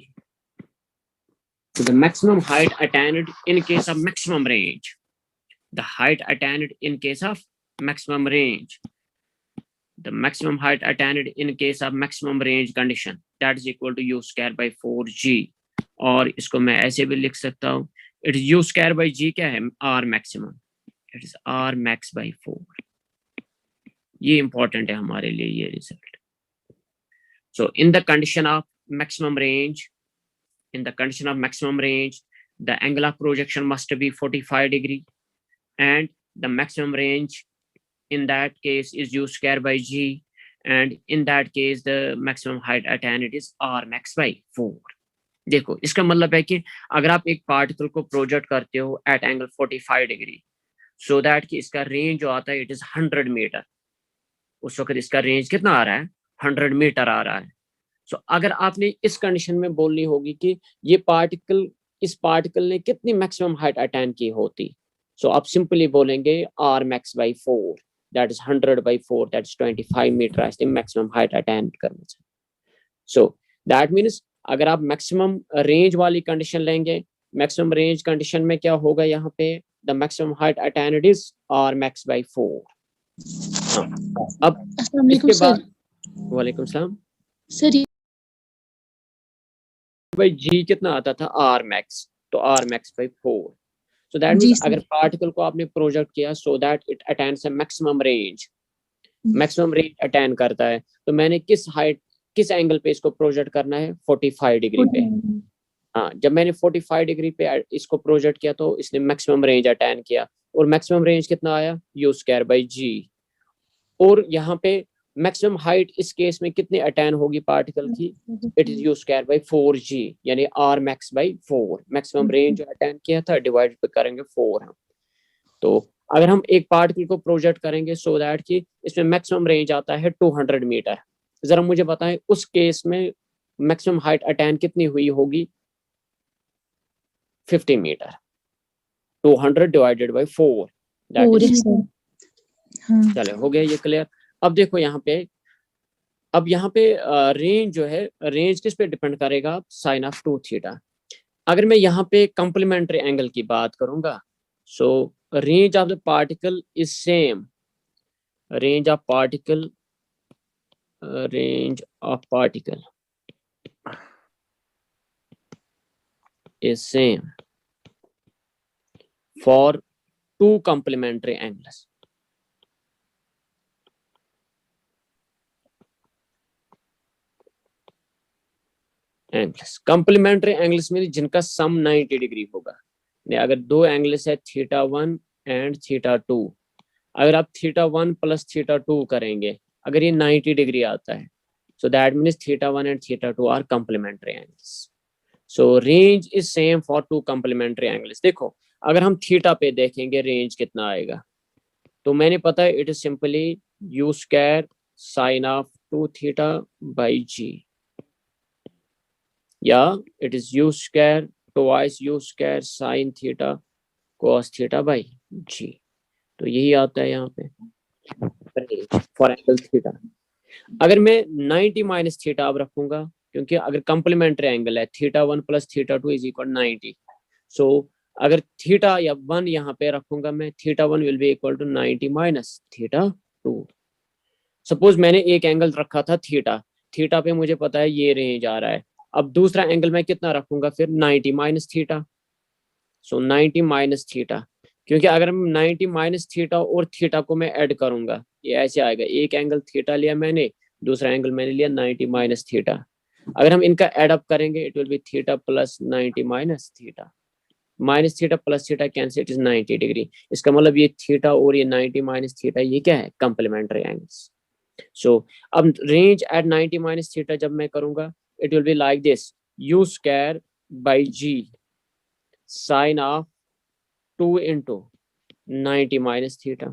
So the maximum height attained in case of maximum range, the height attained in case of maximum range, the maximum height attained in case of maximum range condition, that is equal to u square by 4g. और इसको मैं ऐसे भी लिख सकता हूँ, it is u square by g क्या है, r maximum, it is r max by 4. ये important है हमारे लिए ये result. So in the condition of maximum range, the angle of projection must be 45 degree, and the maximum range in that case is u square by g, and in that case the maximum height attained is r max by 4. देखो इसका मतलब है कि अगर आप एक particle को project करते हो at angle 45 degree, so that कि इसका रेंज जो आता है इट इज 100 मीटर, उस वक्त इसका रेंज कितना आ रहा है, 100 मीटर आ रहा है. सो अगर आपने इस कंडीशन में बोलनी होगी कि ये पार्टिकल, इस पार्टिकल ने कितनी मैक्सिमम हाइट अटेन की होती, सो आप सिंपली बोलेंगे r max by 4, that is 100 by 4, that is 25 metre ऐसे मैक्सिमम हाइट अटेन करना चाहिए. सो दैट मीन्स अगर आप मैक्सिमम रेंज वाली कंडीशन लेंगे, मैक्सिमम रेंज कंडीशन में क्या होगा, यहाँ पे the maximum height attend is r max by 4. अब इसके बाद वालेकुम सलाम सर, भाई g कितना आता था, r max, तो r max by 4. So that means अगर पार्टिकल को आपने प्रोजेक्ट किया so that it attains a maximum range attain करता है, तो मैंने किस एंगल पे इसको प्रोजेक्ट करना है, 45 डिग्री पे. हाँ, जब मैंने 45 डिग्री पे इसको प्रोजेक्ट किया तो इसने मैक्सिमम रेंज अटेन किया, और मैक्सिमम रेंज कितना आया, u square by g. और यहाँ पे मैक्सिमम हाइट इस केस में कितनी अटेन होगी पार्टिकल की, it is u square by 4g, यानी r max by 4. Maximum range जो अटेन किया था डिवाइड पे करेंगे 4 हम. तो अगर हम एक पार्टिकल को प्रोजेक्ट करेंगे सो दैट कि इसमें मैक्सिमम रेंज आता है 200 मीटर, जरा मुझे बताएं उस केस में मैक्सिमम हाइट अटेन कितनी हुई होगी, 50 मीटर. 200 डिवाइडेड बाई 4 दैट पूरे इज, सर। हाँ चले हो गया ये क्लियर। अब देखो यहाँ पे, अब यहाँ पे रेंज जो है, रेंज किस पे डिपेंड करेगा, साइन ऑफ 2 थीटा। अगर मैं यहाँ पे कंप्लीमेंट्री एंगल की बात करूंगा, सो range of the particle is same, range of particle, range of particle is same for two complementary angles. Complementary angles में जिनका सम 90 डिग्री होगा। अगर दो एंगल्स है θ1 एंड θ2, अगर आप θ1 प्लस θ2 करेंगे, अगर ये 90 डिग्री आता है, so that means θ1 and θ2 are complementary angles. So range is same for two complementary angles. देखो अगर हम थीटा पे देखेंगे रेंज कितना आएगा, तो मैंने पता है it is simply u square sine of 2 theta by g, या it is u square twice u square sine theta cos theta by g. तो यही आता है यहाँ पे फॉर एंगल थीटा। अगर मैं 90 माइनस थीटा अब रखूंगा, क्योंकि अगर कंप्लीमेंट्री एंगल है θ1 प्लस θ2 इज इक्वल 90, सो अगर थीटा या 1 यहाँ पे रखूंगा मैं, θ1 will be equal to 90 minus θ2। Suppose मैंने एक एंगल रखा था थीटा, थीटा पे मुझे पता है ये रेंज आ रहा है, अब दूसरा एंगल मैं कितना रखूंगा फिर, 90 माइनस थीटा, सो 90 माइनस थीटा, क्योंकि अगर मैं 90 माइनस थीटा और थीटा को मैं ऐड करूंगा, ये ऐसे आएगा, एक एंगल थीटा लिया मैंने, दूसरा एंगल मैंने लिया 90 माइनस थीटा, अगर हम इनका एड अप करेंगे it will B theta plus 90 minus theta, minus theta plus theta cancel, it is 90 degree. इसका मतलब ये थीटा और ये 90 माइनस थीटा ये क्या है, कंप्लीमेंट्री एंगल्स। सो अब रेंज एट 90 माइनस थीटा जब मैं करूंगा, it will be like this, u square by G sine of 2 into 90 minus theta,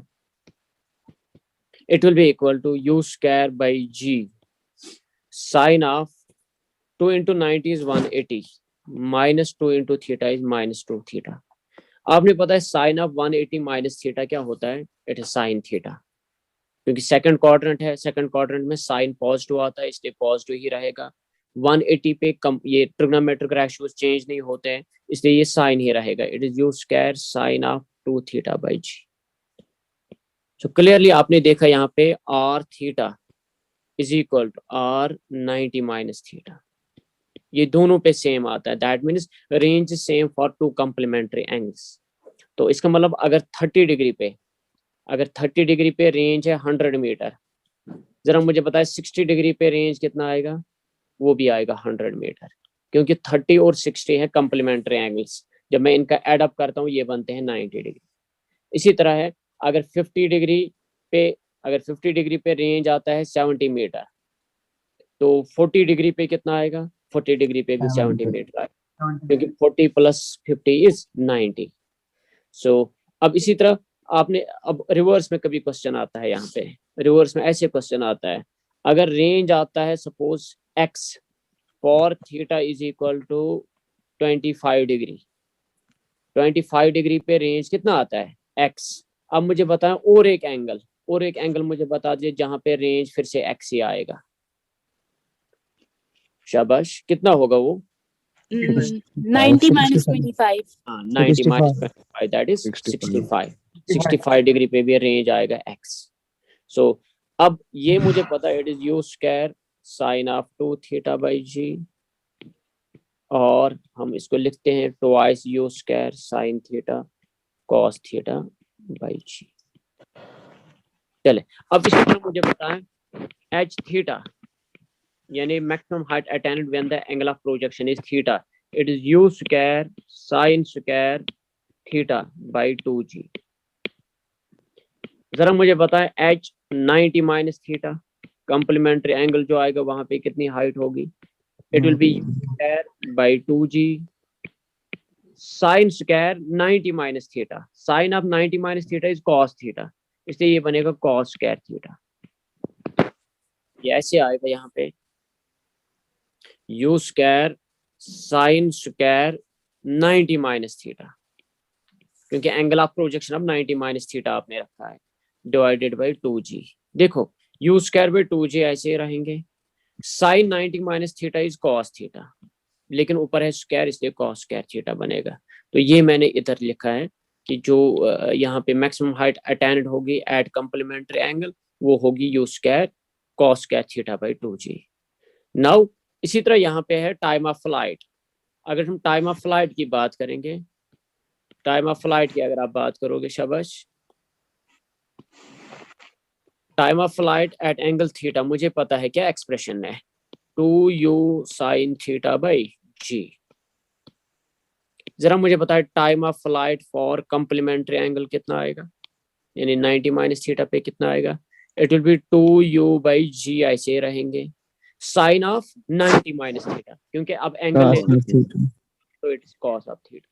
it will be equal to u square by g sine of 2 into 90 is 180 minus 2 into theta is minus 2 theta। आपने पता है sign of 180 minus theta क्या होता है, it is sine theta, क्योंकि second quadrant है, second quadrant में sign positive आता है इसलिए पॉजिटिव ही रहेगा। 180 पे कम, ये ट्रिग्नोमेट्रिक रेशियोज चेंज नहीं होते हैं इसलिए ये साइन ही रहेगा, it is you square sine of 2 theta by G. So clearly आपने देखा यहाँ पे R theta is equal to R 90 minus theta, ये दोनों पे सेम आता है, that means range same for two complementary angles. तो इसका मतलब अगर 30 डिग्री पे, अगर 30 डिग्री पे रेंज है 100 मीटर, जरा मुझे बताए 60 डिग्री पे रेंज कितना आएगा, वो भी आएगा 100 मीटर, क्योंकि 30 और 60 है कंप्लीमेंट्री एंगल्स, जब मैं इनका एड अप करता हूँ ये बनते हैं 90 डिग्री। इसी तरह है अगर 50 डिग्री पे, अगर 50 डिग्री पे रेंज आता है 70 मीटर, तो 40 डिग्री पे कितना आएगा, 40 डिग्री पे भी 70 मीटर आएगा, क्योंकि 40 प्लस 50 इज 90। सो अब इसी तरह आपने, अब रिवर्स में कभी क्वेश्चन आता है, यहाँ पे रिवर्स में ऐसे क्वेश्चन आता है, अगर रेंज आता है suppose x for theta is equal to 25 degree, 25 degree पे रेंज कितना आता है x। अब मुझे बताएं और एक एंगल मुझे बता दीजिए जहां पे रेंज फिर से x ही आएगा, शाबाश, कितना होगा वो, 90 minus 25। 90 minus 25 that is 65 degree पे भी रेंज आएगा x। सो अब ये मुझे पता है it is you square sine of 2 theta by जी, और हम इसको लिखते हैं twice u square sine theta cos theta by g. चले अब इसी तरह मुझे बताएं एच थीटा, यानी maximum height attained when the angle of projection is theta, it is you square sine square theta by 2g। जरा मुझे बताएं h 90 minus theta, complementary angle जो आएगा वहां पे कितनी हाइट होगी, it will be square by 2g sine square 90 minus theta, sine of 90 minus theta is cos theta, इसलिए ये बनेगा कॉस स्क्वायर थीटा। ये ऐसे आएगा यहाँ पे you square sine square 90 minus theta, क्योंकि एंगल ऑफ प्रोजेक्शन अब 90 माइनस थीटा आपने रखा है, डिवाइडेड बाई 2g। देखो u स्क्वायर बाई 2g ऐसे रहेंगे, sine 90 minus theta is cos theta, लेकिन ऊपर है स्क्वायर इसलिए कॉस स्क्वायर थीटा बनेगा। तो ये मैंने इधर लिखा है कि जो यहाँ पे मैक्सिमम हाइट अटेंड होगी एट कंप्लीमेंट्री एंगल वो होगी you square cos square theta by 2g। Now इसी तरह यहाँ पे है टाइम ऑफ फ्लाइट। अगर हम टाइम ऑफ फ्लाइट की बात करेंगे, टाइम ऑफ फ्लाइट की अगर आप बात करोगे शाबाश, time of flight eight angle theta, मुझे पता है क्या एक्सप्रेशन है, 2u sine theta by g। जरा मुझे बताए time of flight for complementary angle कितना आएगा, यानी 90 माइनस थीटा पे कितना आएगा, it will B 2u by g ऐसे रहेंगे, साइन ऑफ 90 माइनस थीटा क्योंकि अब एंगल तो it is cos of theta.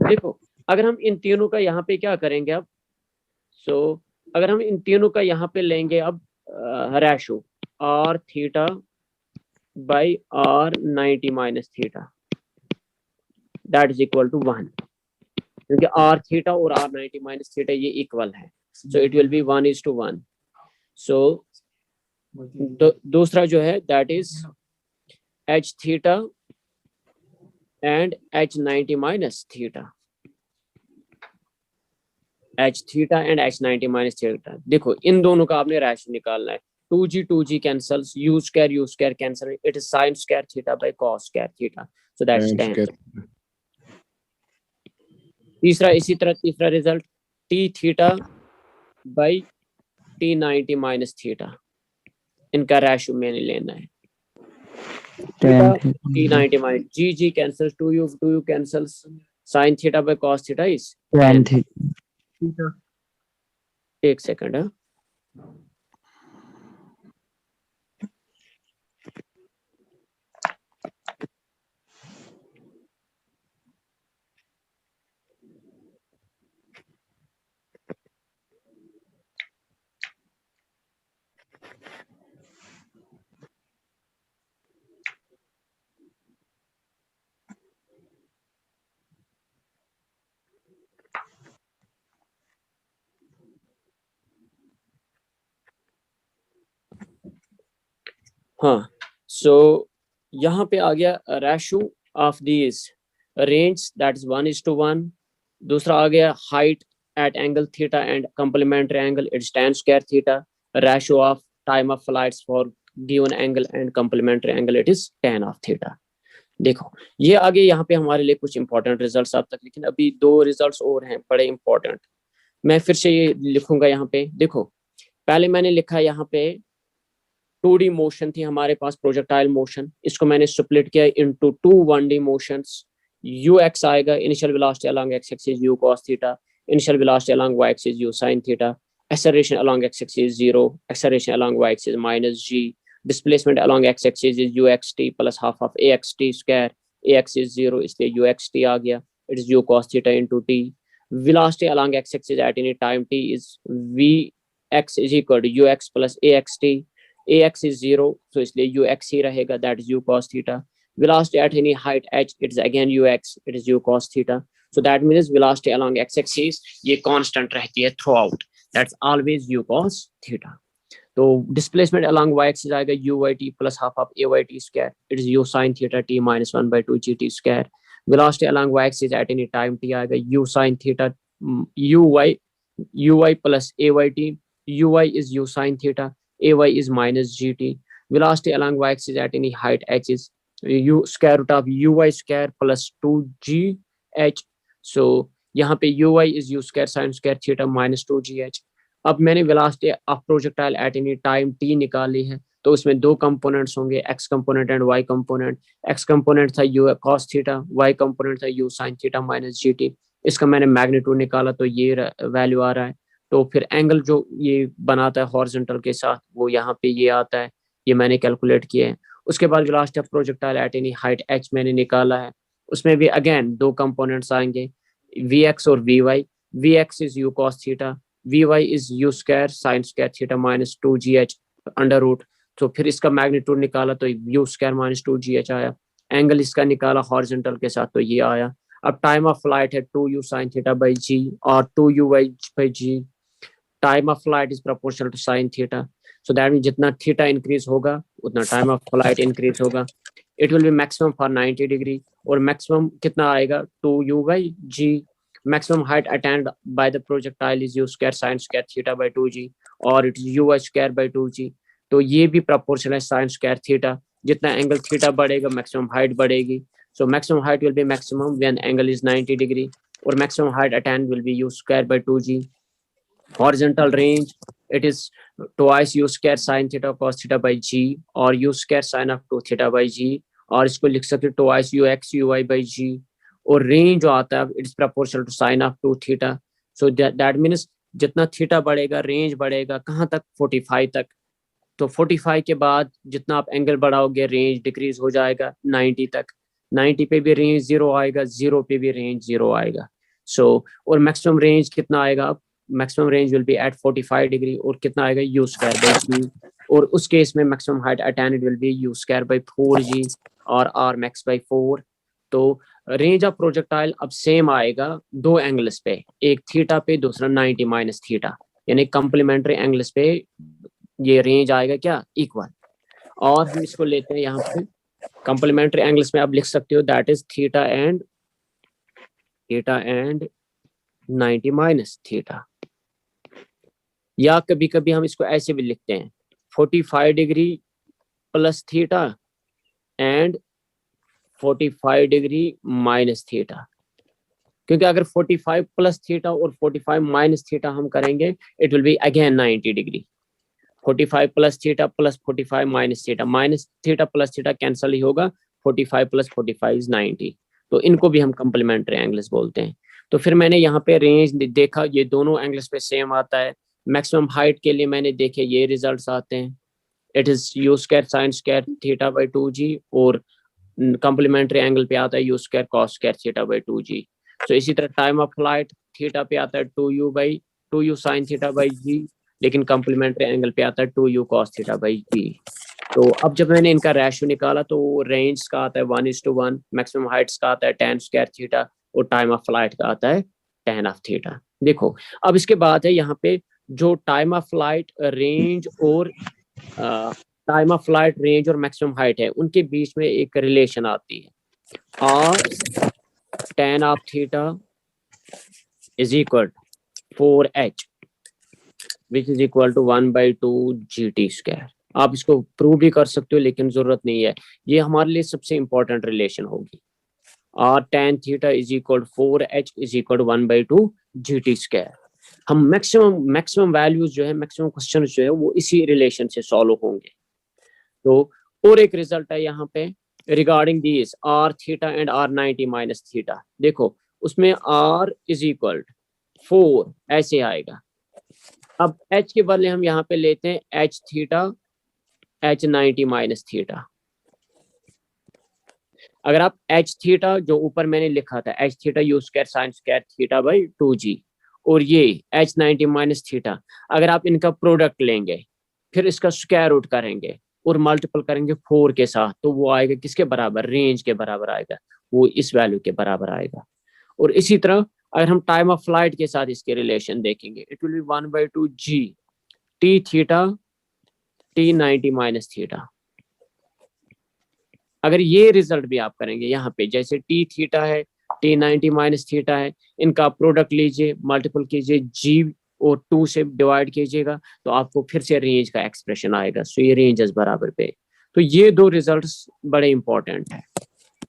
देखो अगर हम इन तीनों का यहाँ पे क्या करेंगे अब, सो अगर हम इन तीनों का यहाँ पे लेंगे अब ratio R theta by R 90 minus theta that is equal to 1, क्योंकि आर थीटा और आर 90 माइनस थीटा ये इक्वल है, सो इट विल बी 1:1। सो दूसरा जो है that is H theta and H 90 minus theta, H theta and H 90 minus theta. देखो इन दोनों का आपने रेशो निकालना है, 2g cancels, u square cancel, it is sine square theta by cos square theta, so that is 10। तीसरा इसी तरह तीसरा result t theta by t 90 minus theta, इनका रेशो मैंने लेना है, t 90 minus g cancels, 2u cancels, sine theta by cos theta is 10। एक second है, हाँ। सो यहाँ पे आ गया ratio of these range that is 1:1। दूसरा आ गया height at angle theta and complementary angle it's tan square theta, ratio of time of flights for given angle and complementary angle it is tan of theta. देखो ये आगे यहाँ पे हमारे लिए कुछ इंपॉर्टेंट रिजल्ट्स अब तक, लेकिन अभी 2 रिजल्ट्स और हैं बड़े इंपॉर्टेंट, मैं फिर से ये लिखूंगा यहाँ पे। देखो पहले मैंने लिखा यहाँ पे 2D मोशन थी हमारे पास प्रोजेक्टाइल मोशन, इसको मैंने स्प्लिट किया इनटू 2 1D मोशंस। ux आएगा initial velocity along x axis u cos theta, initial velocity along y axis u sin theta, acceleration along x axis 0, acceleration along y axis minus g, displacement along x axis is uxt plus half of axt square, ax is 0 इसलिए uxt आ गया, it is u cos theta into t। velocity along x axis at any time t is vx is equal to ux plus axt, ax is 0 so इसलिए ux ही रहेगा, that is u cos theta। velocity at any height h it is again ux, it is u cos theta, so that means velocity along x axis ये constant रहती है throughout, that's always u cos theta। तो displacement along y axis आएगा uyt plus half of ayt square, it is u sin theta t minus 1/2 gt square। velocity along y axis at any time t आएगा u sin theta uy plus ayt, uy is u sin theta, ay is minus gt। velocity along y axis at any height h is u square root of uy square plus 2gh, so यहाँ पे uy is u square sin square theta minus 2gh। अब मैंने velocity of projectile at any time t निकाली है, तो उसमें 2 components होंगे, x component and y component. x component था u cos theta, y component था u sin theta minus gt। इसका मैंने मैग्नीट्यूड निकाला तो ये वैल्यू आ रहा है, तो फिर एंगल जो ये बनाता है हॉरिजॉन्टल के साथ वो यहाँ पे ये आता है, ये मैंने कैलकुलेट किया है। उसके बाद velocity of projectile at any height h मैंने निकाला है, उसमें भी अगेन 2 कंपोनेंट्स आएंगे vx और vy। vx is u cos theta, vy is u square sin square theta minus 2gh under root, तो फिर इसका मैग्नीट्यूड निकाला तो u स्क्वायर माइनस 2gh आया। एंगल इसका निकाला हॉरिजॉन्टल के साथ तो ये आया। अब टाइम ऑफ फ्लाइट है 2u sin थीटा बाई जी और 2u by G, time of flight is proportional to sine theta, so that mean जितना थीटा इंक्रीज होगा उतना टाइम ऑफ फ्लाइट इंक्रीज होगा। It will be maximum for 90 degree, और maximum कितना आएगा 2u by G. Maximum height attained by the projectile is u square sine square theta by 2g, और it is u square by 2g। तो ये भी proportional है sine square theta, जितना angle theta बढ़ेगा मैक्सिमम हाइट बढ़ेगी। So maximum height will be maximum when angle is 90 degree, और maximum height attained will be u square by 2g। horizontal range, it is twice u square sin theta cos theta by g, और u square sin of 2 theta by g, और इसको लिख सकते हैं twice u x u y by g। और range जो आता है it is proportional to sine of 2 theta, so that means जितना थीटा बढ़ेगा रेंज बढ़ेगा कहाँ तक 45 तक। तो 45 के बाद जितना आप एंगल बढ़ाओगे रेंज डिक्रीज हो जाएगा 90 तक, 90 पे भी रेंज 0 आएगा, 0 पे भी रेंज 0 आएगा। सो और मैक्सिमम रेंज कितना आएगा, maximum range will be at 45 degree, और कितना आएगा u स्क्वायर बाई जी, और उस केस में maximum height attained will be u square by 4g और r max बाई 4। तो रेंज ऑफ प्रोजेक्टाइल अब सेम आएगा दो एंगल्स पे, एक थीटा पे दूसरा 90 माइनस थीटा, यानी कंप्लीमेंट्री एंगल्स पे ये रेंज आएगा क्या इक्वल। और हम इसको लेते हैं यहाँ पे कंप्लीमेंट्री एंगल्स में आप लिख सकते हो that is theta and 90 minus theta, या कभी कभी हम इसको ऐसे भी लिखते हैं 45 degree plus theta and 45 degree minus theta, क्योंकि अगर 45 प्लस थीटा और 45 माइनस थीटा हम करेंगे it will be again 90 degree. 45 plus theta plus 45 minus theta plus theta cancel ही होगा, 45 प्लस 45 इज 90। तो इनको भी हम कंप्लीमेंट्री एंगल्स बोलते हैं। तो फिर मैंने यहाँ पे रेंज देखा, ये दोनों एंगल्स पे सेम आता है। मैक्सिमम हाइट के लिए मैंने देखे ये रिजल्ट्स आते हैं, it is u square sine square theta by 2g, और कंप्लीमेंट्री एंगल पे आता है u square cos square theta by 2g। तो इसी तरह टाइम ऑफ फ्लाइट थीटा पे आता है 2u sine theta by g, लेकिन कंप्लीमेंट्री एंगल पे आता है 2u cos theta by g। तो अब जब मैंने इनका रेशियो निकाला तो रेंज का आता है 1:1, मैक्सिमम हाइट्स का आता है tan स्क्वायर थीटा, और टाइम ऑफ फ्लाइट का आता है tan ऑफ थीटा। देखो अब इसके बाद है यहाँ पे जो टाइम ऑफ फ्लाइट रेंज और टाइम ऑफ फ्लाइट रेंज और मैक्सिमम हाइट है उनके बीच में एक रिलेशन आती है, और tan of theta is equal 4h which is equal to 1/2 GT square. आप इसको प्रूव भी कर सकते हो लेकिन जरूरत नहीं है, ये हमारे लिए सबसे इंपॉर्टेंट रिलेशन होगी। और tan theta is equal 4h is equal 1/2 GT square. हम मैक्सिमम वैल्यूज जो है, मैक्सिमम क्वेश्चन जो है वो इसी रिलेशन से सॉल्व होंगे। तो और एक रिजल्ट है यहाँ पे regarding this r theta and r 90 minus theta. देखो उसमें r इज इक्वल 4 ऐसे आएगा। अब h के बदले हम यहाँ पे लेते हैं h theta h 90 minus theta. अगर आप h थीटा जो ऊपर मैंने लिखा था h theta u square sine square theta by 2g, और ये h 90 माइनस थीटा, अगर आप इनका प्रोडक्ट लेंगे फिर इसका स्क्वायर रूट करेंगे और मल्टीपल करेंगे 4 के साथ, तो वो आएगा किसके बराबर, रेंज के बराबर आएगा, वो इस वैल्यू के बराबर आएगा। और इसी तरह अगर हम टाइम ऑफ फ्लाइट के साथ इसके रिलेशन देखेंगे it will B 1/2 g t theta t 90 minus theta. अगर ये रिजल्ट भी आप करेंगे यहाँ पे, जैसे t थीटा है t 90 माइनस थीटा है, इनका प्रोडक्ट लीजिए मल्टीपल कीजिए g और 2 से डिवाइड कीजिएगा तो आपको फिर से रेंज का एक्सप्रेशन आएगा। सो ये रेंजेस बराबर पे। तो ये दो रिजल्ट्स बड़े इंपॉर्टेंट है,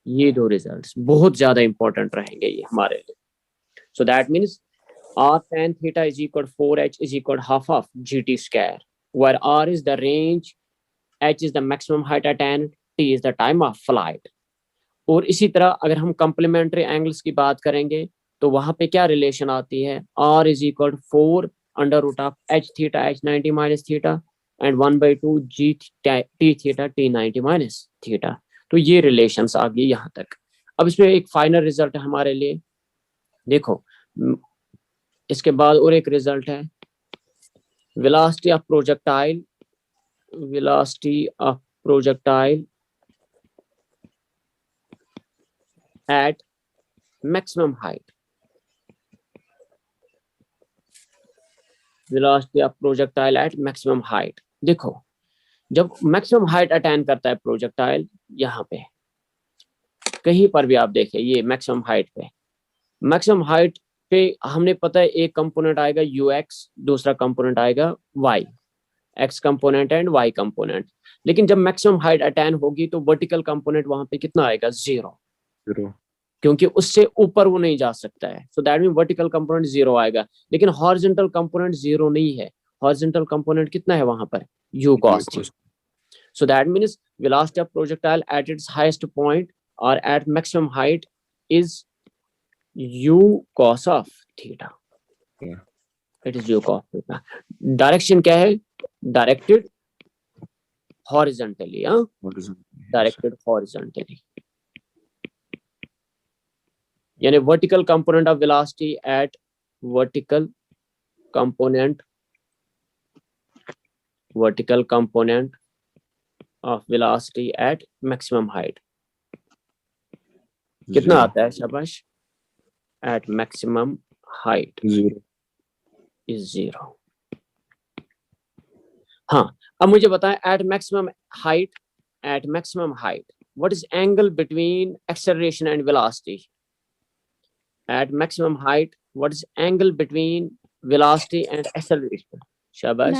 ये दो रिजल्ट्स बहुत ज्यादा इंपॉर्टेंट रहेंगे ये हमारे लिए। सो that means r tan theta is equal 4h is equal half of gt square, where r is the range, h is the maximum height attained, t is the time of flight। और इसी तरह अगर हम complementary angles की बात करेंगे तो वहां पे क्या रिलेशन आती है, r is equal 4 under root of h theta h 90 minus theta and 1/2 g t theta t 90 minus theta. तो ये रिलेशंस आ गई यहाँ तक। अब इसमें एक फाइनल रिजल्ट है हमारे लिए। देखो इसके बाद और एक रिजल्ट है velocity of projectile eight maximum height, velocity of projectile eight maximum height. देखो जब मैक्सिमम हाइट अटेन करता है प्रोजेक्टाइल, यहाँ पे कहीं पर भी आप देखें, ये मैक्सिमम हाइट पे, मैक्सिमम हाइट पे हमने पता है एक कंपोनेंट आएगा ux, दूसरा कंपोनेंट आएगा y, x component and y component. लेकिन जब मैक्सिमम हाइट अटेन होगी तो वर्टिकल कंपोनेंट वहां पे कितना आएगा? 0, क्योंकि उससे ऊपर वो नहीं जा सकता है। सो दैट मीन वर्टिकल कंपोनेंट 0 आएगा। लेकिन हॉरिजॉन्टल कंपोनेंट 0 नहीं है। हॉरिजॉन्टल कंपोनेंट कितना है वहां पर? u cos theta. So that means velocity of projectile at its highest point or at maximum height is u cos of theta. Yeah. It is u cos theta. Direction क्या है? Directed horizontally. हाँ, directed horizontally. यानी vertical component of velocity at vertical component of velocity at maximum height कितना आता है? शाबाश, at maximum height 0 is 0। हाँ, अब मुझे बताएं at maximum height what is angle between acceleration and velocity? At maximum height what is angle between velocity and acceleration? शाबाश,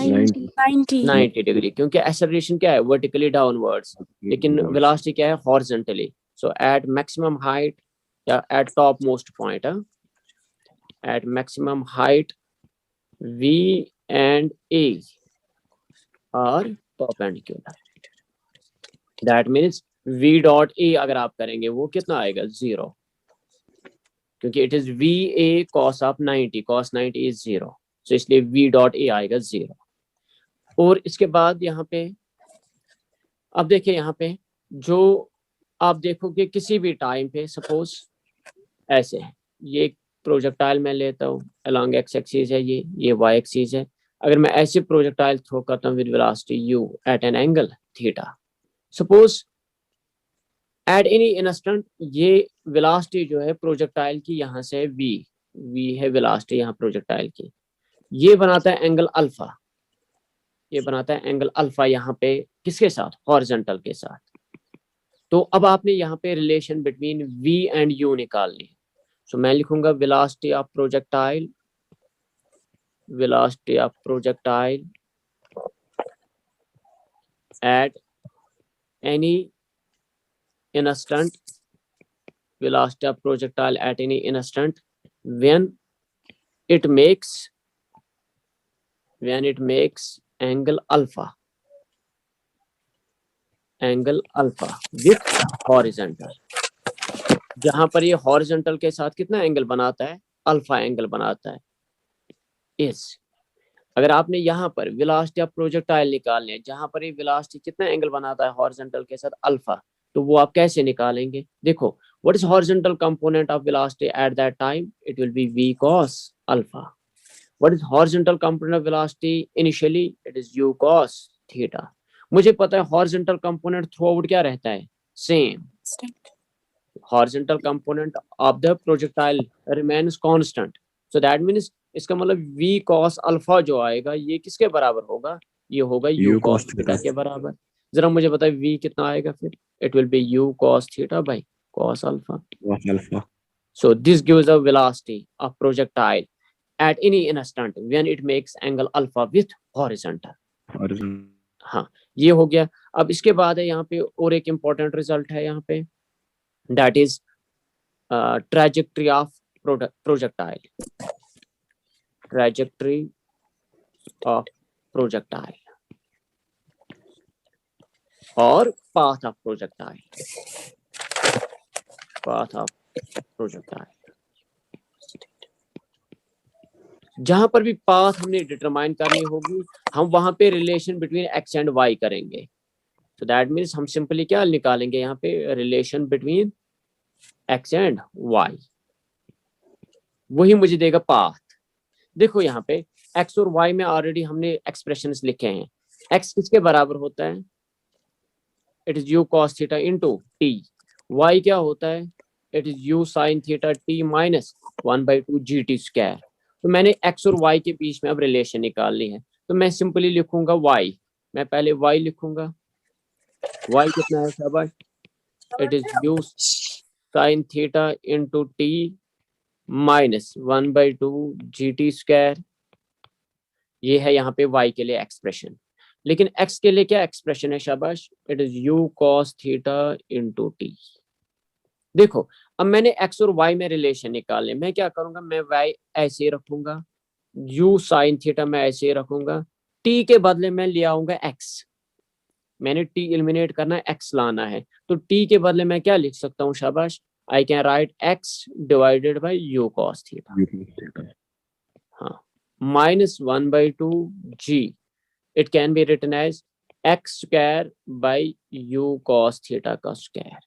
90 degree, क्योंकि acceleration क्या है? वर्टिकली डाउनवर्ड्स, लेकिन velocity क्या है? Horizontally. So at maximum height या at top most point, at maximum height v and a are perpendicular। That means v dot a अगर आप करेंगे वो कितना आएगा? 0, क्योंकि इट इज va cos ऑफ 90, cos 90 इज 0, तो इसलिए v डॉट a आएगा 0। और इसके बाद यहाँ पे अब देखिए, यहाँ पे जो आप देखोगे किसी भी टाइम पे, सपोज ऐसे है, ये प्रोजेक्टाइल मैं लेता हूँ अलोंग एक्स एक्सिस है, ये वाई एक्सिस है। अगर मैं ऐसे प्रोजेक्टाइल थ्रो करता हूँ with velocity u at an angle theta, suppose at any instant, ये वेलोसिटी जो है प्रोजेक्टाइल की यहाँ से v है वेलोसिटी यहाँ प्रोजेक्टाइल की, ये बनाता है एंगल अल्फा, ये बनाता है एंगल अल्फा यहाँ पे किसके साथ? हॉरिजॉन्टल के साथ। तो अब आपने यहाँ पे relation between v and u निकालनी है। सो मैं लिखूंगा velocity of projectile at any instant, velocity of projectile at any instant when it makes angle alpha with horizontal। जहां पर ये horizontal के साथ कितना एंगल बनाता है? अल्फा एंगल बनाता है। इस अगर आपने यहाँ पर वेलोसिटी ऑफ प्रोजेक्टाइल निकालनी है, जहां पर ये वेलोसिटी कितना एंगल बनाता है horizontal के साथ? अल्फा, तो वो आप कैसे निकालेंगे? देखो, what is horizontal component of velocity at that time? It will be v cos alpha। What is horizontal component of velocity initially? It is u cos theta। मुझे पता है horizontal component throughout क्या रहता है? Same। Horizontal component of the projectile remains constant। So that means इसका मतलब v cos alpha जो आएगा ये किसके बराबर होगा? ये होगा u cos theta के बराबर। जरा मुझे बताए v कितना आएगा फिर? It will be u cos theta by cos alpha। So this gives a velocity of projectile at any instant when it makes angle alpha with horizontal। हाँ, ये हो गया। अब इसके बाद है यहाँ पे और एक important result है यहाँ पे, that is trajectory of projectile। Trajectory of projectile और path of projectile। जहां पर भी पाथ हमने डिटरमाइन करनी होगी, हम वहां पे relation between X and Y करेंगे। तो दैट मीन्स हम सिंपली क्या निकालेंगे यहाँ पे? Relation between X and Y, वही मुझे देगा पाथ। देखो यहाँ पे एक्स और वाई में ऑलरेडी हमने एक्सप्रेशंस लिखे हैं। एक्स किसके बराबर होता है? It is u cos theta into t। y क्या होता है? It is u sin theta t minus 1/2 gt square. तो मैंने x और y के बीच में अब रिलेशन निकालनी है, तो मैं सिंपली लिखूंगा y, मैं पहले y लिखूंगा, y कितना है शाबाश, it is u sin theta into t minus 1/2 gt square. ये है यहाँ पे y के लिए एक्सप्रेशन, लेकिन x के लिए क्या एक्सप्रेशन है शाबाश, it is u cos theta into t। देखो अब मैंने x और y में रिलेशन निकाले, मैं क्या करूंगा, मैं y ऐसे रखूंगा, u sin थीटा मैं ऐसे रखूंगा, t के बदले मैं ले आऊंगा x, मैंने t एलिमिनेट करना है, x लाना है, तो t के बदले मैं क्या लिख सकता हूँ शाबाश, I can write x divided by u cos theta, हाँ, minus 1/2 g, it can be written as x square by u cos theta का स्क्वायर,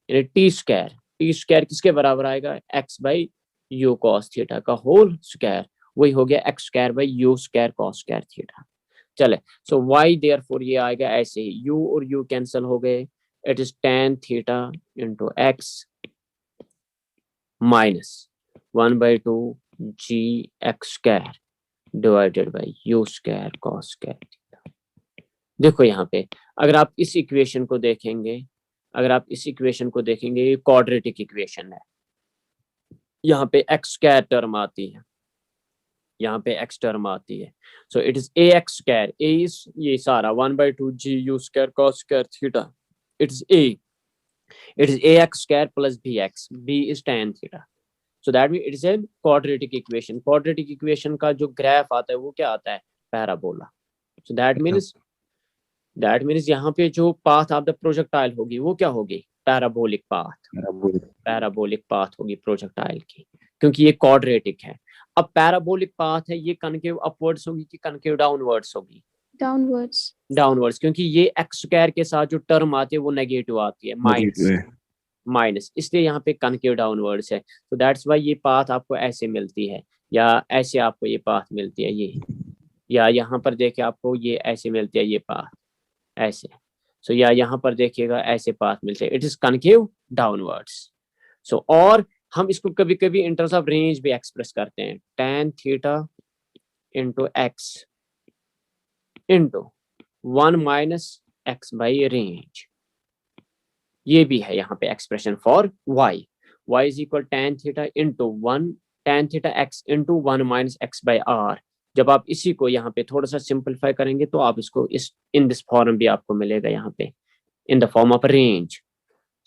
यानी टी स्क्वायर किसके बराबर आएगा, x बाई u cos थीटा का होल स्क्वायर, वही हो गया x square by u square cos square theta. चले, सो y देयरफॉर ये आएगा ऐसे ही, u और u कैंसिल हो गए, it is tan theta into x minus 1/2 g x square divided by u square cos square theta. देखो यहाँ पे अगर आप इस इक्वेशन को देखेंगे, ये क्वाड्रेटिक इक्वेशन है, यहाँ पे x स्क्वायर टर्म आती है, so it is ax square, a is ये सारा 1/2 g u square cos square theta, it is ax square plus b is tan theta, so that mean it is a quadratic equation. Quadratic equation का जो graph आता है वो क्या आता है, पैराबोला। सो दैट मीन्स यहाँ पे जो पाथ ऑफ द प्रोजेक्टाइल होगी वो क्या होगी, पैराबोलिक पाथ होगी प्रोजेक्टाइल की, क्योंकि ये क्वाड्रेटिक है। अब पैराबोलिक पाथ है, ये कनकेव अपवर्ड्स होगी कि कनकेव डाउनवर्ड्स होगी, डाउनवर्ड्स, क्योंकि ये एक्स स्क्वायर के साथ जो टर्म आती है वो नेगेटिव आती है, माइनस, इसलिए यहाँ पे कनकेव डाउनवर्ड्स है। तो दैट्स वाई ये पाथ आपको ऐसे मिलती है, या ऐसे आपको ये पाथ मिलती है, ये, या यहाँ पर देखिए आपको ये ऐसे मिलती है, ये पाथ ऐसे, सो या यहाँ पर देखिएगा ऐसे पाथ मिलते हैं, इट इज कनकेव डाउनवर्ड्स। सो और हम इसको कभी कभी इन टर्म्स ऑफ रेंज भी एक्सप्रेस करते हैं, tan theta into x into 1 minus x by range, ये भी है यहाँ पे expression for y is equal tan theta into 1 tan theta x into 1 minus x by r। जब आप इसी को यहाँ पे थोड़ा सा सिंपलीफाई करेंगे तो आप इसको इस इन दिस फॉर्म भी आपको मिलेगा यहाँ पे, in the form of range.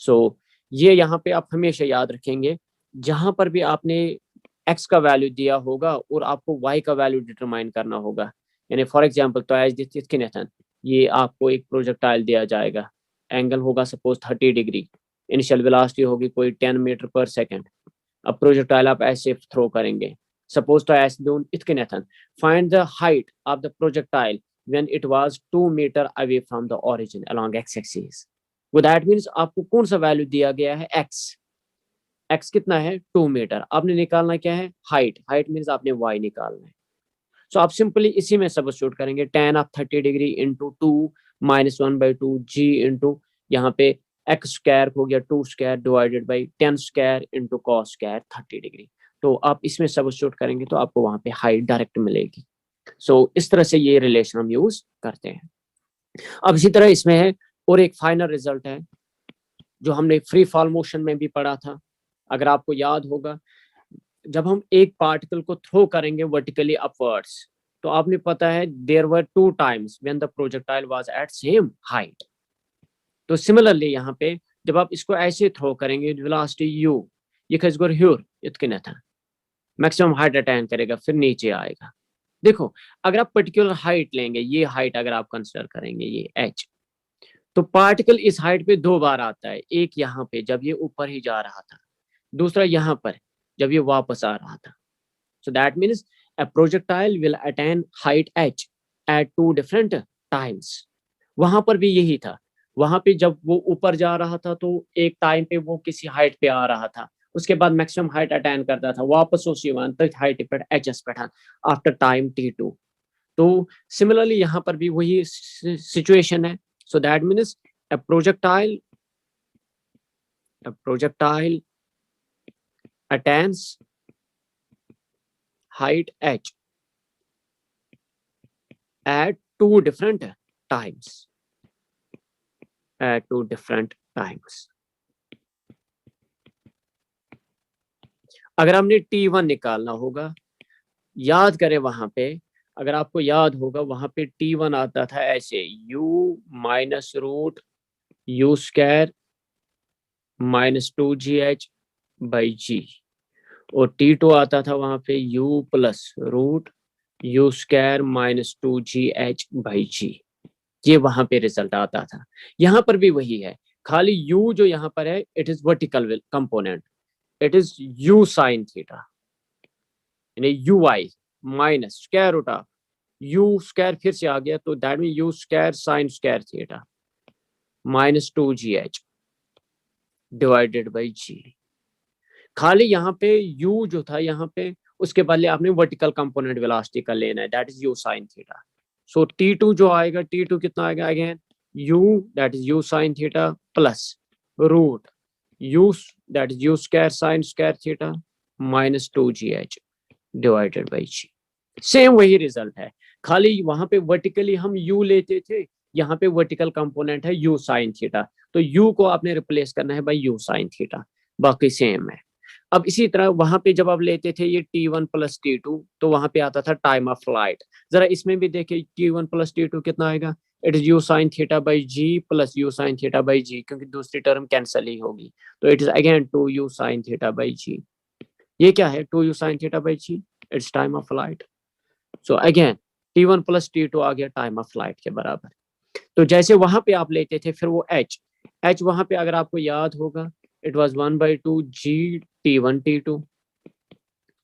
So ये यहाँ पे आप हमेशा याद रखेंगे, जहां पर भी आपने x का वैल्यू दिया होगा और आपको y का वैल्यू डिटरमाइन करना होगा, यानी फॉर एग्जांपल तो एज दिस ये आपको एक प्रोजेक्टाइल दिया जाएगा, एंगल होगा सपोज 30 डिग्री, इनिशियल वेलोसिटी होगी कोई 10 मीटर पर सेकंड, अब प्रोजेक्टाइल आप ऐसे थ्रो करेंगे, सपोज तो ऐसे दोन इतकिनेथन, find the height of the projectile when it was 2 metre away from the origin along x axis. वो दैट मींस आपको कौन सा वैल्यू दिया गया है, x कितना है 2 मीटर, आपने निकालना क्या है, हाइट मींस आपने y निकालना है। सो आप सिंपली इसी में सब्स्टिट्यूट करेंगे, tan of 30 degree into 2 minus 1/2 g into यहाँ पे x स्क्वायर हो गया 2 square divided by 10 square into cos square 30 degree. तो आप इसमें सब्स्टिट्यूट करेंगे तो आपको वहां पे हाइट डायरेक्ट मिलेगी। सो इस तरह से ये रिलेशन हम यूज करते हैं। अब इसी तरह इसमें है और एक फाइनल रिजल्ट है जो हमने फ्री फॉल मोशन में भी पढ़ा था, अगर आपको याद होगा, जब हम एक पार्टिकल को थ्रो करेंगे वर्टिकली अपवर्ड्स, तो आपने पता है there were 2 times when the projectile was at same height. तो सिमिलरली यहाँ पे जब आप इसको ऐसे थ्रो करेंगे वेलोसिटी u ये खसगोर ह्यूर इतने था मैक्सिमम हाइट अटेन करेगा, फिर नीचे आएगा। देखो अगर आप पर्टिकुलर हाइट लेंगे, ये हाइट अगर आप कंसिडर करेंगे ये h, तो पार्टिकल इस हाइट पे 2 बार आता है, एक यहाँ पे जब ये ऊपर ही जा रहा था, दूसरा यहाँ पर जब ये वापस आ रहा था। सो that means a projectile will attain height h at 2 different times। वहां पर भी यही था, वहां पे जब वो ऊपर जा रहा था तो एक टाइम पे वो किसी हाइट पे आ रहा था, उसके बाद मैक्सिमम हाइट अटेन करता था, वापस उसी तक हाइट पे एडजस्ट बैठा आफ्टर टाइम t2। तो सिमिलरली यहाँ पर भी वही सिचुएशन है। सो that means a projectile a projectile attains height h at two different times. At two different times. अगर हमने T1 निकालना होगा, याद करें वहां पे, अगर आपको याद होगा वहां पे T1 आता था ऐसे u minus root u square minus 2gh by g, और T2 आता था वहां पे u plus root u square minus 2gh by g। ये वहां पे रिजल्ट आता था। यहाँ पर भी वही है, खाली u जो यहाँ पर है it is vertical component, it is u sine theta, यानी ui minus square root of u square फिर से आ गया तो that mean u square sine square theta minus 2gh divided by g। खाली यहाँ पे u जो था यहाँ पे उसके बदले आपने वर्टिकल कंपोनेंट वेलोसिटी का लेना है, that is u sine theta. So T2 जो आएगा, T2 कितना आएगा again u that is u sine theta plus root u that is u square sine square theta minus 2gh divided by g। Same वही result है, खाली वहां पे vertically हम u लेते थे, यहाँ पे वर्टिकल कंपोनेंट है u साइन थीटा, तो u को आपने रिप्लेस करना है बाई u साइन थीटा, बाकी सेम है। अब इसी तरह वहां पे जब आप लेते थे ये T1 प्लस T2 तो वहां पे आता था टाइम ऑफ फ्लाइट। जरा इसमें भी देखिए T1 प्लस T2 कितना आएगा, it is u sine theta by g plus u sine theta by g, क्योंकि दूसरी टर्म कैंसिल ही होगी, तो it is again 2u sine theta by g। ये क्या है 2u sine theta by g, it's time of flight. So again T1 plus T2 आ गया time of flight के बराबर। तो जैसे वहां पे आप लेते थे फिर वो h वहां पे अगर आपको याद होगा it was 1/2 g T1 T2,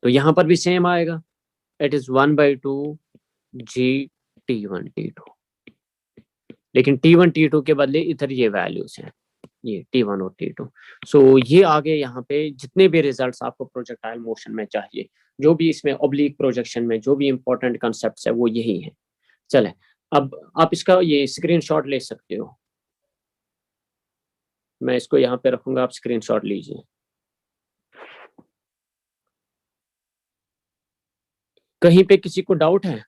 तो यहाँ पर भी सेम आएगा, it is 1/2 g T1 T2, लेकिन T1 T2 के बदले इधर ये वैल्यूज हैं, ये T1 और T2। सो ये आगे यहाँ पे जितने भी रिजल्ट्स आपको प्रोजेक्टाइल मोशन में चाहिए, जो भी इसमें ऑब्लिक प्रोजेक्शन में जो भी इंपॉर्टेंट कॉन्सेप्ट्स है वो यही है। चले अब आप इसका ये स्क्रीनशॉट ले सकते हो, मैं इसको यहाँ पे रखूंगा, आप स्क्रीनशॉट लीजिए। कहीं पे किसी को डाउट है?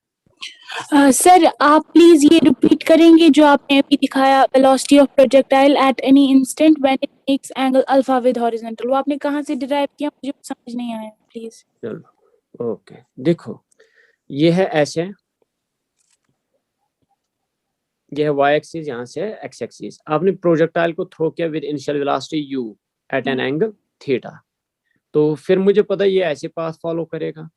सर आप प्लीज ये रिपीट करेंगे जो आपने अभी दिखाया, velocity of projectile at any instant when it makes angle alpha with horizontal, वो आपने कहाँ से डिराइव किया, मुझे समझ नहीं आया प्लीज। चलो ओके, देखो ये है ऐसे, ये है वाई एक्सिस, यहाँ से है एक्स एक्सिस। आपने प्रोजेक्टाइल को थ्रो किया with initial velocity u at an angle theta, तो फिर मुझे पता है ये ऐसे पाथ फॉलो करेगा।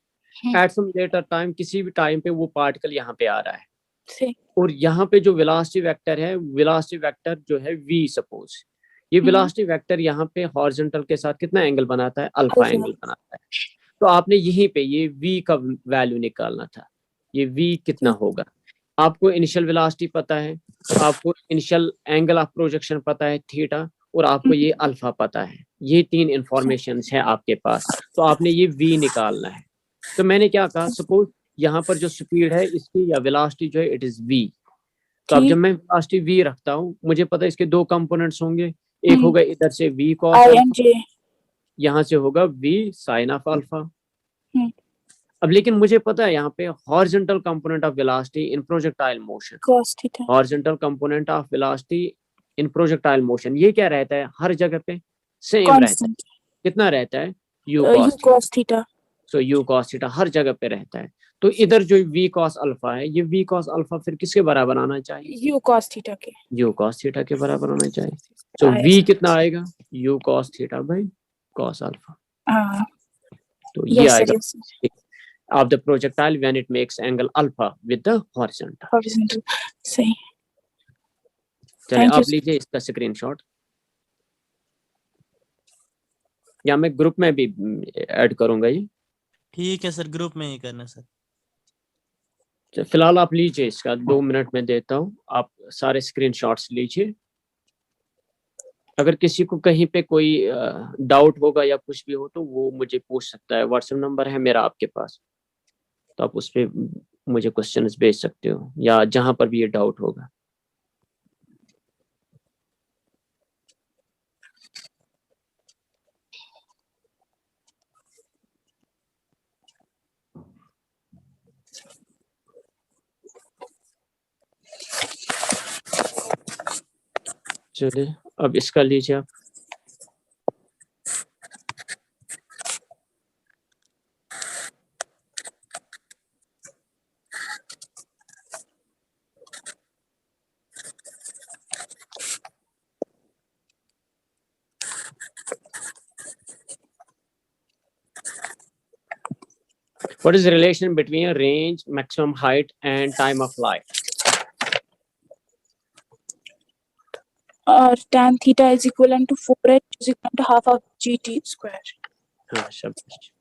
एट सम लेटर टाइम, किसी भी टाइम पे वो पार्टिकल यहाँ पे आ रहा है, और यहाँ पे जो वेलोसिटी वेक्टर है, वेलोसिटी वेक्टर जो है v, सपोज ये वेलोसिटी वेक्टर यहाँ पे हॉरिजॉन्टल के साथ कितना एंगल बनाता है, अल्फा एंगल बनाता है। तो आपने यहीं पे ये v का वैल्यू निकालना था, ये v कितना होगा। आपको इनिशियल वेलोसिटी पता है, आपको इनिशियल एंगल ऑफ प्रोजेक्शन पता है थीटा, और आपको ये अल्फा पता है, ये तीन इंफॉर्मेशन है आपके पास, तो आपने ये v निकालना है। तो मैंने क्या कहा, सपोज यहाँ पर जो स्पीड है इसकी या वेलोसिटी जो है इट इज v, तो अब जब मैं वेलोसिटी v रखता हूँ, मुझे पता है इसके दो कंपोनेंट्स होंगे, एक होगा इधर से v cos, यहाँ से होगा v sin ऑफ अल्फा। अब लेकिन मुझे पता है यहाँ पे horizontal component of velocity in projectile motion, horizontal component of velocity in projectile motion, ये क्या रहता है हर जगह पे सेम रहता है, कितना रहता है u cos थीटा। सो u cos थीटा हर जगह पे रहता है। तो इधर जो v cos अल्फा है, ये v cos अल्फा फिर किसके बराबर आना चाहिए, u cos थीटा के, u cos थीटा के बराबर होना चाहिए। सो v कितना आएगा, u cos theta by cos alpha. तो ये आएगा of the projectile when it makes angle alpha with the horizontal। सही, चलिए आप लीजिए इसका स्क्रीनशॉट, या मैं ग्रुप में भी ऐड करूंगा ये। ठीक है सर, ग्रुप में ही करना सर। फिलहाल आप लीजिए इसका, 2 मिनट में देता हूँ, आप सारे स्क्रीनशॉट्स लीजिए। अगर किसी को कहीं पे कोई डाउट होगा या कुछ भी हो तो वो मुझे पूछ सकता है, व्हाट्सएप नंबर है मेरा आपके पास, तो आप उस पर मुझे क्वेश्चंस भेज सकते हो, या जहां पर भी ये डाउट होगा। चलिए अब इसका लीजिए आप। What is the relation between range, maximum height, and time of flight? और tan theta is equivalent to 4h is equivalent to half of gt square. हाँ शाबाश।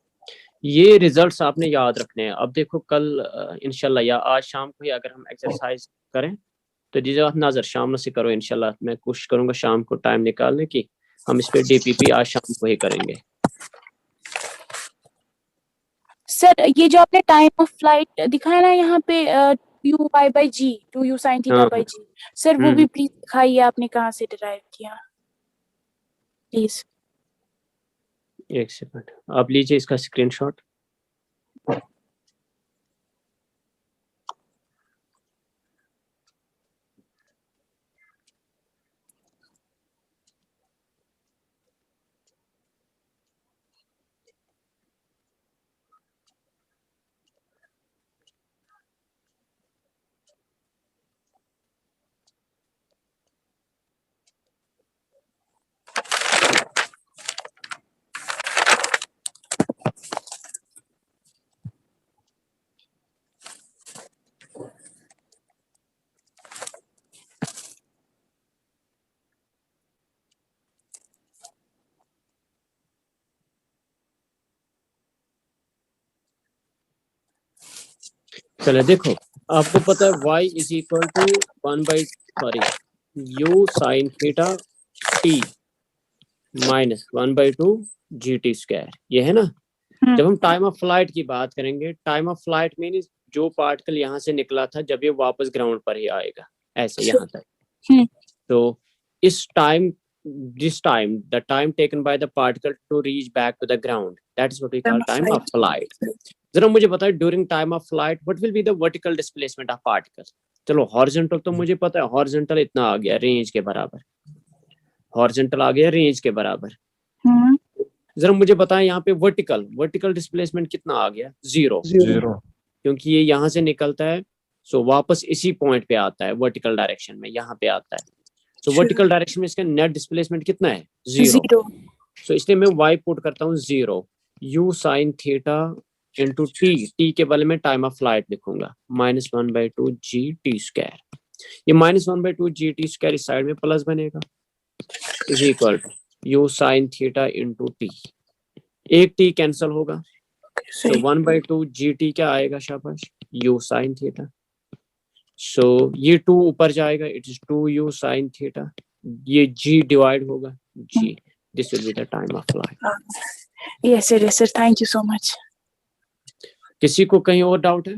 ये रिजल्ट्स आपने याद रखने हैं। अब देखो कल इंशाल्लाह या आज शाम को ही अगर हम एक्सरसाइज करें तो दीजिए आप नजर शाम से करो इंशाल्लाह। मैं कोशिश करूंगा शाम को टाइम निकालने की, हम इस पे डीपीपी आज शाम को ही करेंगे। सर ये जो आपने टाइम ऑफ फ्लाइट दिखाया ना यहाँ पे u y by g 2u sin theta हाँ, by g, सर वो भी प्लीज दिखाइए आपने कहाँ से डिराइव किया प्लीज। एक सेकंड आप लीजिए इसका स्क्रीनशॉट। चले देखो आपको पता है y is equal to 1/u sine theta t minus 1/2 gt square, ये है ना। जब हम टाइम ऑफ फ्लाइट की बात करेंगे, टाइम ऑफ फ्लाइट मीन्स जो पार्टिकल यहाँ से निकला था जब ये वापस ग्राउंड पर ही आएगा, ऐसे यहाँ तक। तो इस time this time the time taken by the particle to reach back to the ground, that is what we call time of flight. जरा मुझे बताओ during time of flight what will be the vertical displacement of particle. चलो horizontal तो मुझे पता है, horizontal इतना आ गया रेंज के बराबर, हॉरिजॉन्टल आ गया रेंज के बराबर। जरा मुझे बताएं यहाँ पे वर्टिकल डिस्प्लेसमेंट कितना आ गया, 0, क्योंकि ये यहाँ से निकलता है सो वापस इसी पॉइंट पे आता है वर्टिकल डायरेक्शन में, यहाँ पे आता है। तो वर्टिकल डायरेक्शन में इसका नेट डिस्प्लेसमेंट कितना है, 0। सो इसलिए मैं y पुट करता हूँ 0, u sine theta into T के बदले में टाइम ऑफ फ्लाइट लिखूंगा -1/2 gt स्क्वायर। ये -1/2 gt स्क्वायर इस साइड में प्लस बनेगा is equal to u sine theta into t, एक t कैंसिल होगा तो 1/2 gt क्या आएगा शाबाश, u साइन थीटा। सो ये 2 ऊपर जाएगा, it is 2u sine theta, ये g डिवाइड होगा g, this will be the time of flight. Yes sir, thank you so much. किसी को कहीं और डाउट है?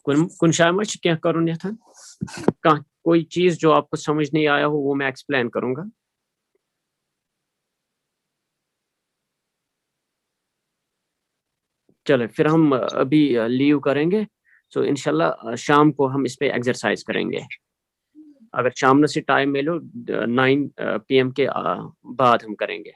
कुन शामच क्या करूँ था, कोई चीज जो आपको समझ नहीं आया हो वो मैं एक्सप्लेन करूंगा। चलो फिर हम अभी लीव करेंगे, सो इंशाल्लाह शाम को हम इस पे एक्सरसाइज करेंगे। अगर शाम से टाइम मिलो 9 PM के बाद हम करेंगे।